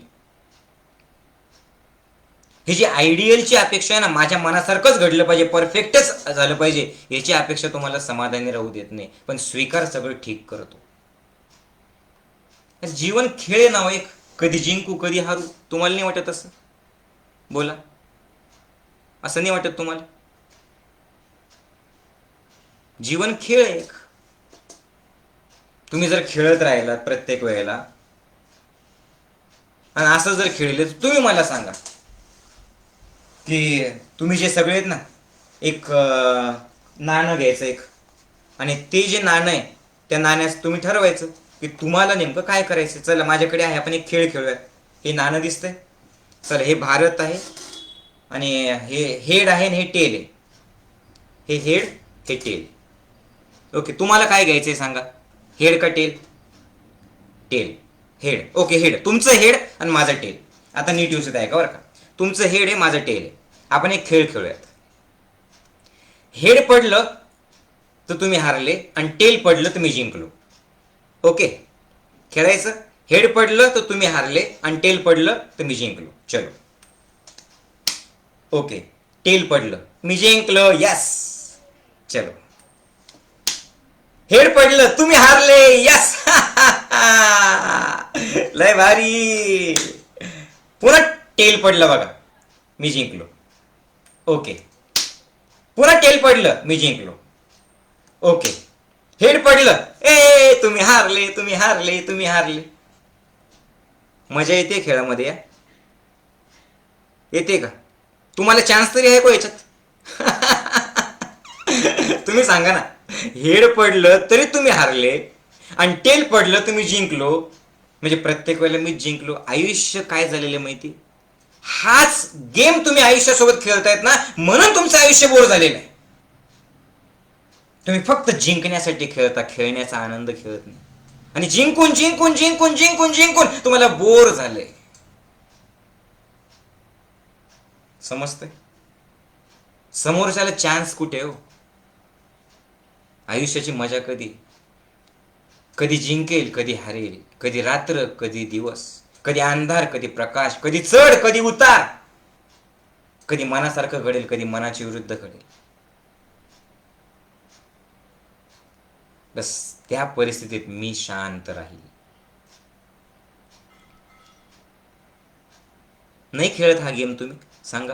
ही जी आयडियलची अपेक्षा आहे ना, माझ्या मनासारखंच घडलं पाहिजे, परफेक्टच झालं पाहिजे, याची अपेक्षा तुम्हाला समाधानी राहू देत नाही. पण स्वीकार सगळं ठीक करतो. जीवन खेळ नाव एक, कधी जिंकू कधी हारू. तुम्हाला नाही वाटत असं? बोला, असं नाही वाटत तुम्हाला? जीवन खेळ एक. तुम्ही जर खेळत राहिलात प्रत्येक वेळेला आणि असं जर खेळले तर तुम्ही मला सांगा की तुम्ही जे सगळे आहेत ना, एक नाणं घ्यायचं एक, आणि ते जे नाणं आहे त्या नाण्यास तुम्ही ठरवायचं की तुम्हाला नेमकं काय करायचं. चला माझ्याकडे आहे, आपण एक खेळ खेळूया. हे नाणं दिसतंय, चला हे भारत आहे आणि हे हेड आहे आणि हे टेल आहे. हे हेड, हे टेल. ओके, तुम्हाला काय घ्यायचंय सांगा, हेड का tail? Tail. Head. Okay, head. तुमचं हेड आणि माझं टेल. आता नीट दिवसात आहे का बरं का. तुमचं हेड आहे, माझं टेल आहे. आपण एक खेळ खेळूयात. हेड पडलं तर तुम्ही हारले आणि टेल पडलं तर मी जिंकलो. ओके, खेळायचं. हेड पडलं तर तुम्ही हारले आणि टेल पडलं तर मी जिंकलो. चलो. ओके, टेल पडलं, मी जिंकलो. यस. चलो. हेड पडलं, तुम्ही हारले. यस. लय भारी. पुन्हा टेल पडलं बघा, मी जिंकलो. ओके, पुन्हा टेल पडलं, मी जिंकलो. ओके, हेड पडलं, ए तुम्ही हारले, तुम्ही हारले, तुम्ही हारले. मजा येते खेळामध्ये या? येते का? तुम्हाला चान्स तरी आहे का याच्यात? तुम्ही सांगा ना. हेड पडलं तरी तुम्ही हारले आणि टेल पडलं तुम्ही जिंकलो, म्हणजे प्रत्येक वेळेला मी जिंकलो. आयुष्य काय झालेलं माहिती? हाच गेम तुम्ही आयुष्यासोबत खेळतायत ना, म्हणून तुमचं आयुष्य बोर झालेलं आहे. तुम्ही फक्त जिंकण्यासाठी खेळता, खेळण्याचा आनंद खेळत नाही. आणि जिंकून जिंकून जिंकून जिंकून जिंकून तुम्हाला बोर झालंय. समजतंय? समोरच्याला चान्स कुठे हो? आयुष्याची मजा कधी? कधी जिंकेल, कधी हारेल, कधी रात्र, कधी दिवस, कधी अंधार, कधी प्रकाश, कधी चढ, कधी उतार, कधी मनासारखं घडेल, कधी मनाच्या विरुद्ध घडेल. बस त्या परिस्थितीत मी शांत राहील. नाही खेळत हा गेम तुम्ही? सांगा.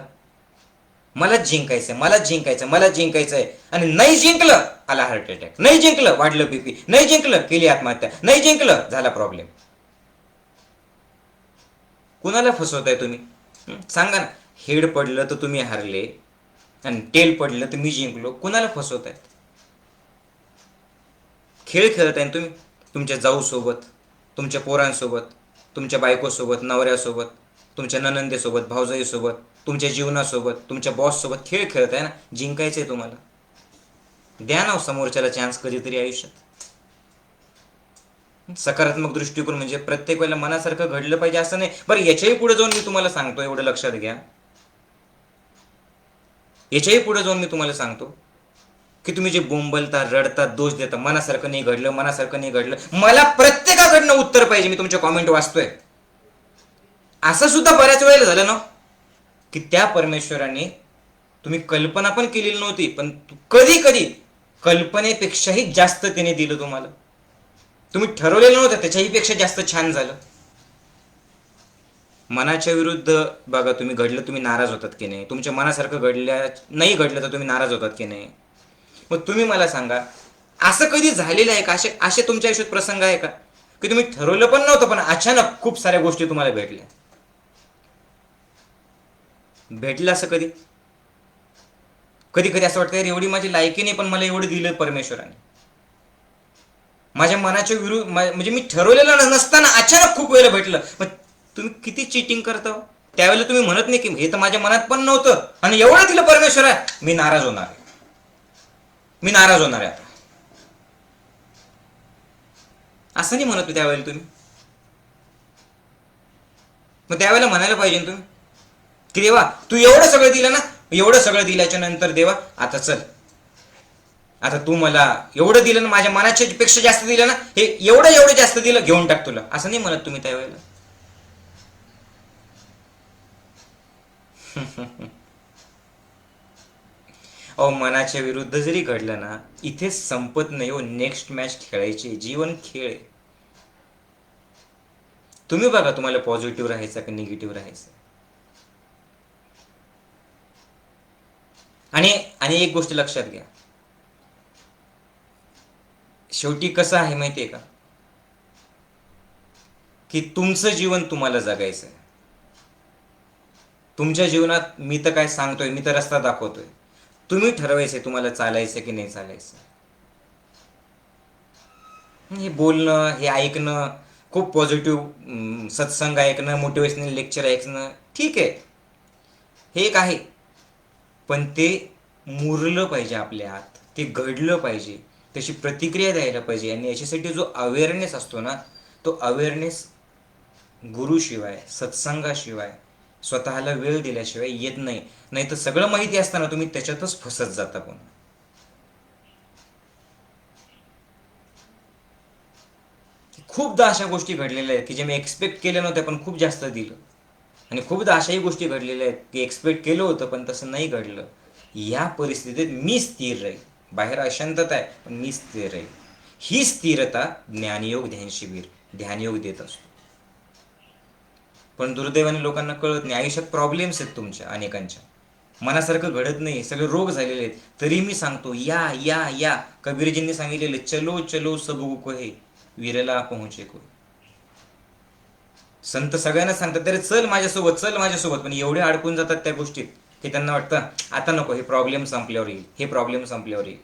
मलाच जिंकायचंय, मलाच जिंकायचं, मलाच जिंकायचंय. आणि नाही जिंकलं, आला हार्ट अटॅक. नाही जिंकलं, वाढलं बीपी. नाही जिंकलं, केली आत्महत्या. नाही जिंकलं, झाला प्रॉब्लेम. कुणाला फसवताय तुम्ही? सांगा ना. हेड पडलं तर तुम्ही हारले आणि टेल पडलं तर मी जिंकलो. कुणाला फसवताय? खेळ खेळताय ना तुम्ही. तुमच्या जाऊसोबत, तुमच्या पोरांसोबत, तुमच्या बायकोसोबत, नवऱ्यासोबत, तुमच्या ननंदेसोबत, भाऊजाईसोबत, तुमच्या जीवनासोबत, तुमच्या बॉससोबत खेळ खेळताय ना. जिंकायचंय तुम्हाला. द्या ना समोरच्याला चान्स कधीतरी आयुष्यात. सकारात्मक दृष्टिकोन म्हणजे प्रत्येक वेळेला मनासारखं घडलं पाहिजे असं नाही. बरं, याच्याही पुढे जाऊन मी तुम्हाला सांगतो, एवढं लक्षात घ्या. याच्याही पुढे जाऊन मी तुम्हाला सांगतो की तुम्ही जे बोंबलता, रडता, दोष देता, मनासारखं नाही घडलं, मनासारखं नाही घडलं, मला प्रत्येकाकडनं उत्तर पाहिजे. मी तुमच्या कॉमेंट वाचतोय. असं सुद्धा बऱ्याच वेळेला झालं ना की त्या परमेश्वराने तुम्ही कल्पना पण केलेली नव्हती, पण कधी कधी कल्पनेपेक्षाही जास्त त्याने दिलं तुम्हाला. तुम्ही ठरवलेलं नव्हतं, त्याच्याही पेक्षा जास्त छान झालं. मनाच्या विरुद्ध बघा, तुम्ही घडलं, तुम्ही नाराज होतात की नाही? तुमच्या मनासारखं नाही घडलं तर तुम्ही नाराज होतात की नाही? मग तुम्ही मला सांगा, असं कधी झालेलं आहे का? असे तुमच्या आयुष्यात प्रसंग आहे का की तुम्ही ठरवलं पण नव्हतं पण अचानक खूप साऱ्या गोष्टी तुम्हाला भेटल्या? भेटलं असं कधी? कधी कधी असं वाटतं यार एवढी माझी लायकी नाही, पण मला एवढं दिलं परमेश्वराने. माझ्या मनाच्या विरुद्ध म्हणजे मी ठरवलेलं नसताना अचानक खूप वेळेला भेटलं. मग तुम्ही किती चिटिंग करता हो? त्यावेळेला तुम्ही म्हणत नाही की हे तर माझ्या मनात पण नव्हतं आणि एवढं दिलं परमेश्वर आहे, मी नाराज होणार आहे, मी नाराज होणार आहे आता, असं नाही म्हणत त्यावेळेला तुम्ही. मग त्यावेळेला म्हणायला पाहिजे तुम्ही की देवा तू एवढं सगळं दिलं ना, एवढं सगळं दिल्याच्या नंतर देवा आता चल, आता तू मला एवढं दिलं ना, माझ्या मनाच्या पेक्षा जास्त दिलं ना, हे एवढं जास्त दिलं, घेऊन टाक तुला, असं नाही म्हणत तुम्ही त्यावेळेला. अहो मनाच्या विरुद्ध जरी घडलं ना, इथेच संपत नाही हो, नेक्स्ट मॅच खेळायची, जीवन खेळ. तुम्ही बघा तुम्हाला पॉझिटिव्ह राहायचं का निगेटिव्ह राहायचं. आणि आणि एक गोष्ट लक्षात घ्या, शेवटी कसं आहे माहितीये का, की तुमचं जीवन तुम्हाला जगायचं आहे. तुमच्या जीवनात मी तर काय सांगतोय, मी तर रस्ता दाखवतोय, तुम्ही ठरवायचंय तुम्हाला चालायचं की नाही चालायचं. हे बोलणं, हे ऐकणं, खूप पॉझिटिव्ह सत्संग ऐकणं, मोटिवेशनल लेक्चर ऐकणं ठीक आहे, हे एक आहे, पण ते मुरलं पाहिजे आपल्या आत, ते घडलं पाहिजे, त्याची प्रतिक्रिया द्यायला पाहिजे. आणि याच्यासाठी जो अवेअरनेस असतो ना, तो अवेअरनेस गुरुशिवाय, सत्संगाशिवाय, स्वतःला वेळ दिल्याशिवाय येत नाही. नाही तर सगळं माहिती असताना तुम्ही त्याच्यातच फसत जाता. पण खूपदा अशा गोष्टी घडलेल्या आहेत की जे मी एक्सपेक्ट केल्या नव्हत्या पण खूप जास्त दिलं. आणि खूपदा अशाही गोष्टी घडलेल्या आहेत की एक्सपेक्ट केलं होतं पण तसं नाही घडलं. या परिस्थितीत मी स्थिर राहील, बाहेर अशांतता आहे पण मी स्थिर राहील. ही स्थिरता ज्ञानयोग ध्यान शिबिर, ध्यानयोग देत असतो. पण दुर्दैवाने लोकांना कळत नाही. आयुष्यात प्रॉब्लेम्स आहेत तुमच्या अनेकांच्या, मनासारखं घडत नाही, सगळे रोग झालेले आहेत, तरी मी सांगतो या या या. कबीरजींनी सांगितलेले चलो चलो सब कोहे विरला पोहोचे को. संत सगळ्यांना सांगतात तरी चल माझ्यासोबत, चल माझ्यासोबत, पण एवढे अडकून जातात त्या गोष्टीत की त्यांना वाटतं आता नको, हे प्रॉब्लेम संपल्यावर येईल, हे प्रॉब्लेम संपल्यावर येईल.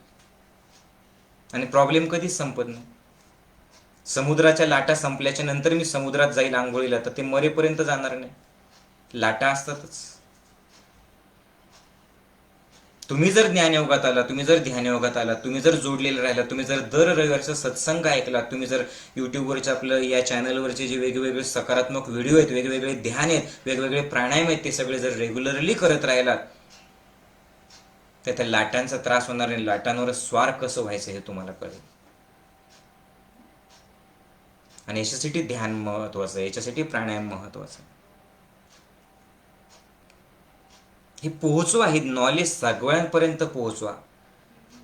आणि प्रॉब्लेम कधीच संपत नाही. समुद्राच्या लाटा संपल्याच्या नंतर मी समुद्रात जाईल आंघोळीला, तर ते मरेपर्यंत जाणार नाही, लाटा असतातच. तुम्ही जर ज्ञानयोगात आला, तुम्ही जर ध्यानयोगात आला, तुम्ही जर जोडलेले राहिला, तुम्ही जर दर रविवारचा सत्संग ऐकला, तुम्ही जर यूट्यूबवरचे आपलं या चॅनलवरचे जे वेगवेगळे सकारात्मक व्हिडिओ आहेत, वेगवेगळे ध्यान आहेत, वेगवेगळे प्राणायाम आहेत, ते सगळे जर रेग्युलरली करत राहिलात, तर त्या लाटांचा त्रास होणार नाही. लाटांवर स्वार कसं व्हायचं हे तुम्हाला कळेल. आणि याच्यासाठी ध्यान महत्वाचं आहे, याच्यासाठी प्राणायाम महत्वाचं आहे. हे पोहोचवा, हे नॉलेज सगळ्यांपर्यंत पोहोचवा.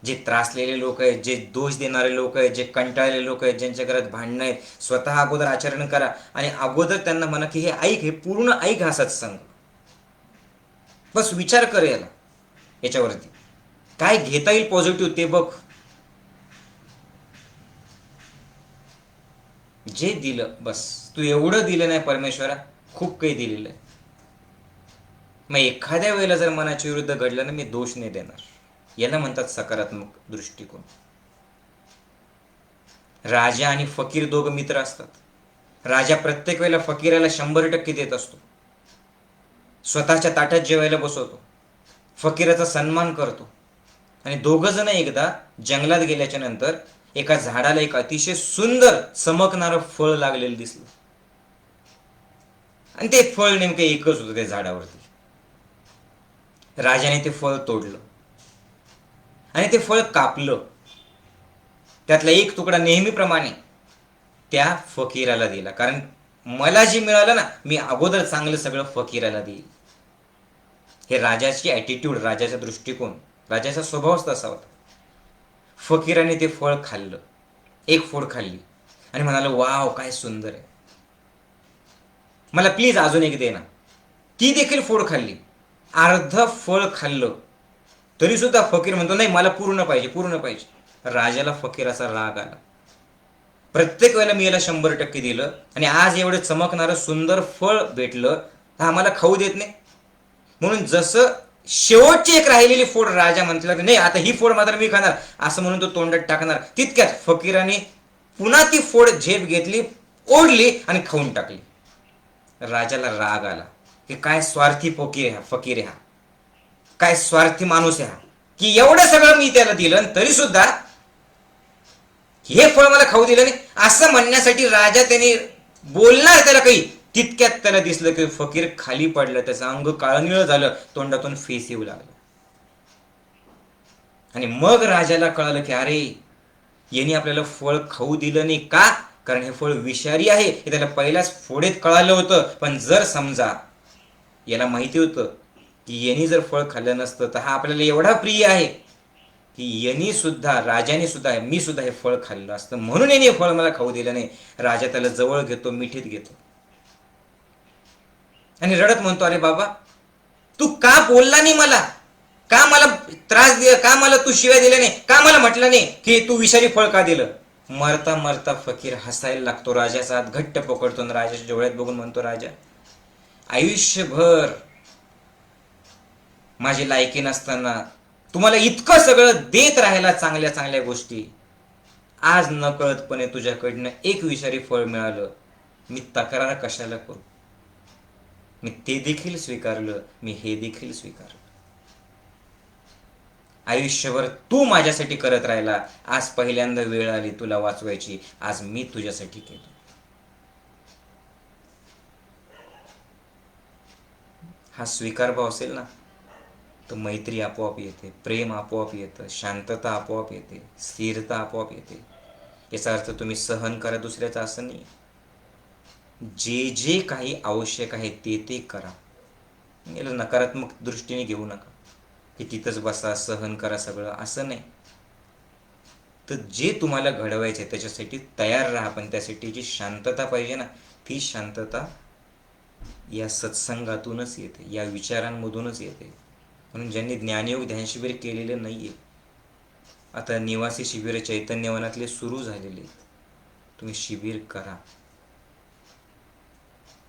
जे त्रासलेले लोक आहेत, जे दोष देणारे लोक आहेत, जे कंटाळलेले लोक आहेत, ज्यांच्या घरात भांडणं आहेत, स्वतः अगोदर आचरण करा आणि अगोदर त्यांना म्हणा की हे ऐक, हे पूर्ण ऐक हा सत्संग, बस विचार कर याच्यावरती काय घेता येईल पॉझिटिव्ह ते बघ. जे दिलं बस, तू एवढं दिलं नाही परमेश्वरा, खूप काही दिलेलं आहे. मग एखाद्या वेळेला जर मनाच्या विरुद्ध घडलं ना, मी दोष नाही देणार. याला म्हणतात सकारात्मक दृष्टिकोन. राजा आणि फकीर दोघं मित्र असतात. राजा प्रत्येक वेळेला फकीराला 100% देत असतो, स्वतःच्या ताटात जेवायला बसवतो, फकीराचा सन्मान करतो. आणि दोघं जण एकदा जंगलात गेल्याच्या नंतर एका झाडाला एक अतिशय सुंदर चमकणारं फळ लागलेलं दिसलं. आणि ते फळ नेमकं एकच होतं त्या झाडावरती. राजाने ते फळ तोडलं आणि ते फळ कापलं. त्यातला एक तुकडा नेहमीप्रमाणे त्या फकीराला दिला, कारण मला जे मिळालं ना, मी अगोदर चांगलं सगळं फकीराला देईल. हे राजाची ॲटिट्यूड, राजाचा दृष्टिकोन, राजाचा स्वभावच तसा होता. फकीराने ते फळ खाल्लं, एक फोड खाल्ली आणि म्हणाला वाव काय सुंदर आहे, मला प्लीज अजून एक दे ना. ती देखील फोड खाल्ली, अर्ध फळ खाल्लं, तरी सुद्धा फकीर म्हणतो नाही मला पूर्ण पाहिजे, पूर्ण पाहिजे. राजाला फकीराचा राग आला. प्रत्येक वेळेला मी याला 100% दिलं आणि आज एवढं चमकणारं सुंदर फळ भेटलं, हा आम्हाला खाऊ देत नाही. म्हणून जसं शेवटची एक राहिलेली फोड राजा म्हटलं नाही आता ही फोड मात्र मी खाणार असं म्हणून तो तोंडात टाकणार, तितक्यात फकीराने पुन्हा ती फोड झेप घेतली, ओढली आणि खाऊन टाकली. राजाला राग आला की काय स्वार्थी फकीर आहे हा, काय स्वार्थी माणूस आहे हा, की एवढं सगळं मी त्याला दिलं तरी सुद्धा हे फळ मला खाऊ दिलं नाही असं म्हणण्यासाठी राजा त्याने बोलणार त्याला काही, तितक्यात त्याला दिसलं की फकीर खाली पडलं, त्याचं अंग काळनिळ झालं, तोंडातून फेस येऊ लागलं. आणि मग राजाला कळलं की अरे यांनी आपल्याला फळ खाऊ दिलं नाही का, कारण हे फळ विषारी आहे हे त्याला पहिल्याच फोडेत कळालं होतं. पण जर समजा याला माहिती होतं की यांनी जर फळ खाल्लं नसतं तर हा आपल्याला एवढा प्रिय आहे की यांनी सुद्धा, राजाने सुद्धा, मी सुद्धा हे फळ खाल्लं असतं, म्हणून यांनी हे फळ मला खाऊ दिलं नाही. राजा त्याला जवळ घेतो, मिठीत घेतो आणि रडत म्हणतो, अरे बाबा तू का बोलला नाही मला, का मला त्रास दिला, का मला तू शिव्या दिल्या नाही, का मला म्हटलं नाही की तू विषारी फळ का दिलं. मरता मरता फकीर हसायला लागतो, राजाचा हात घट्ट पकडतो आणि राजाच्या डोळ्यात बघून म्हणतो, राजा आयुष्यभर माझी लायकी नसताना तुम्हाला इतकं सगळं देत राहायला चांगल्या चांगल्या गोष्टी, आज नकळतपणे तुझ्याकडनं एक विषारी फळ मिळालं, मी तक्रार कशाला करू, मी ते देखील स्वीकारलं, मी हे देखील स्वीकारलं. आयुष्यभर तू माझ्यासाठी करत राहिला, आज पहिल्यांदा वेळ आली तुला वाचवायची, आज मी तुझ्यासाठी केलं. हा स्वीकार भाव असेल ना तर मैत्री आपोआप येते, प्रेम आपोआप येतं, शांतता आपोआप येते, स्थिरता आपोआप येते. याचा अर्थ तुम्ही सहन करा दुसऱ्याचं असं नाही, जे जे काही आवश्यक आहे ते ते करा. याला नकारात्मक दृष्टीने घेऊ नका की तिथंच बसा सहन करा सगळं, असं नाही. तर जे तुम्हाला घडवायचं आहे त्याच्यासाठी तयार राहा, पण त्यासाठी जी शांतता पाहिजे ना, ती शांतता या सत्संगातूनच येते, या विचारांमधूनच येते. म्हणून ज्यांनी ज्ञानयोग ध्यान शिबिर केलेलं नाहीये, आता निवासी शिबिर चैतन्यवनातले सुरू झालेले, तुम्ही शिबिर करा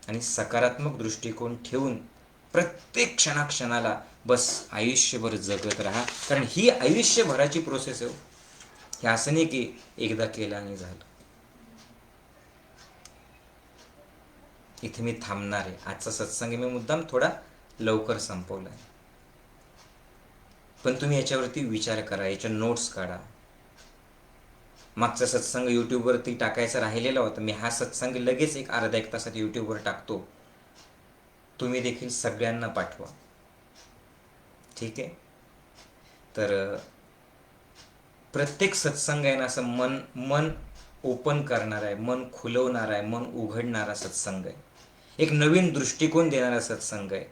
आणि सकारात्मक दृष्टिकोन ठेवून प्रत्येक क्षणाक्षणाला बस आयुष्यभर जगत राहा, कारण ही आयुष्यभराची प्रोसेस आहे. हे असं नाही की एकदा केलं आणि झालं. इथे मी थांबणार आहे. आजचा सत्संग मी मुद्दाम थोडा लवकर संपवला आहे, पण तुम्ही याच्यावरती विचार करा, याच्या नोट्स काढा. मागचा सत्संग यूट्यूबवरती टाकायचा राहिलेला होता, मी हा सत्संग लगेच एक अर्धा एक तासात यूट्यूबवर टाकतो, तुम्ही देखील सगळ्यांना पाठवा, ठीक आहे. तर प्रत्येक सत्संग आहे ना असं मन ओपन करणार आहे, मन खुलवणार आहे, मन उघडणारा सत्संग आहे, एक नवीन दृष्टिकोन देणारा सत्संग आहे.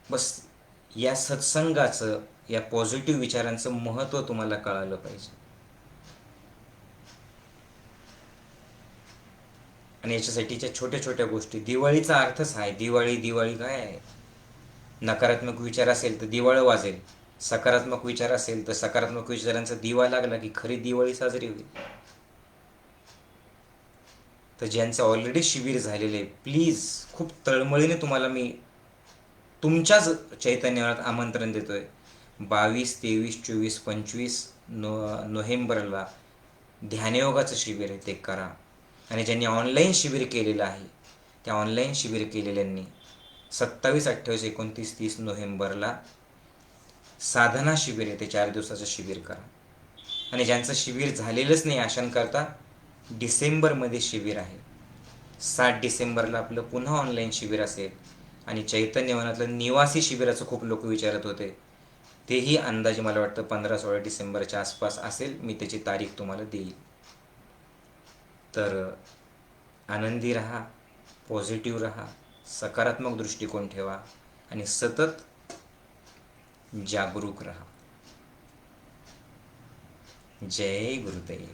बस या सत्संगाचं, या पॉझिटिव्ह विचारांचं महत्त्व तुम्हाला कळालं पाहिजे. आणि याच्यासाठीच्या छोट्या छोट्या गोष्टी, दिवाळीचा अर्थच आहे, दिवाळी काय आहे. नकारात्मक विचार असेल तर दिवाळं वाजेल, सकारात्मक विचार असेल तर सकारात्मक विचारांचा दिवा लागला की खरी दिवाळी साजरी होईल. तर ज्यांचं ऑलरेडी शिबिर झालेले, प्लीज खूप तळमळीने तुम्हाला मी तुमच्याच चैतन्यात आमंत्रण देतोय. 22, 23, 24, 25 नोव्हेंबरला ध्यानयोगाचं शिबिर आहे, ते करा. आणि ज्यांनी ऑनलाईन शिबिर केलेलं आहे त्या ऑनलाईन शिबिर केलेल्यांनी 27, 28, 29, 30 नोव्हेंबरला साधना शिबिर आहे, ते 4 दिवसाचं शिबिर करा. आणि ज्यांचं शिबिर झालेलंच नाही अशांकरता डिसेंबरमध्ये शिबिर आहे. 7 डिसेंबरला आपलं पुन्हा ऑनलाईन शिबिर असेल. आणि चैतन्यवनातलं निवासी शिबिराचं खूप लोक विचारत होते, तेही अंदाजे मला वाटतं 15-16 डिसेंबरच्या आसपास असेल, मी त्याची तारीख तुम्हाला देईल. तर आनंदी राहा, पॉझिटिव्ह राहा, सकारात्मक दृष्टिकोन ठेवा आणि सतत जागरूक राहा. जय गुरुदेव.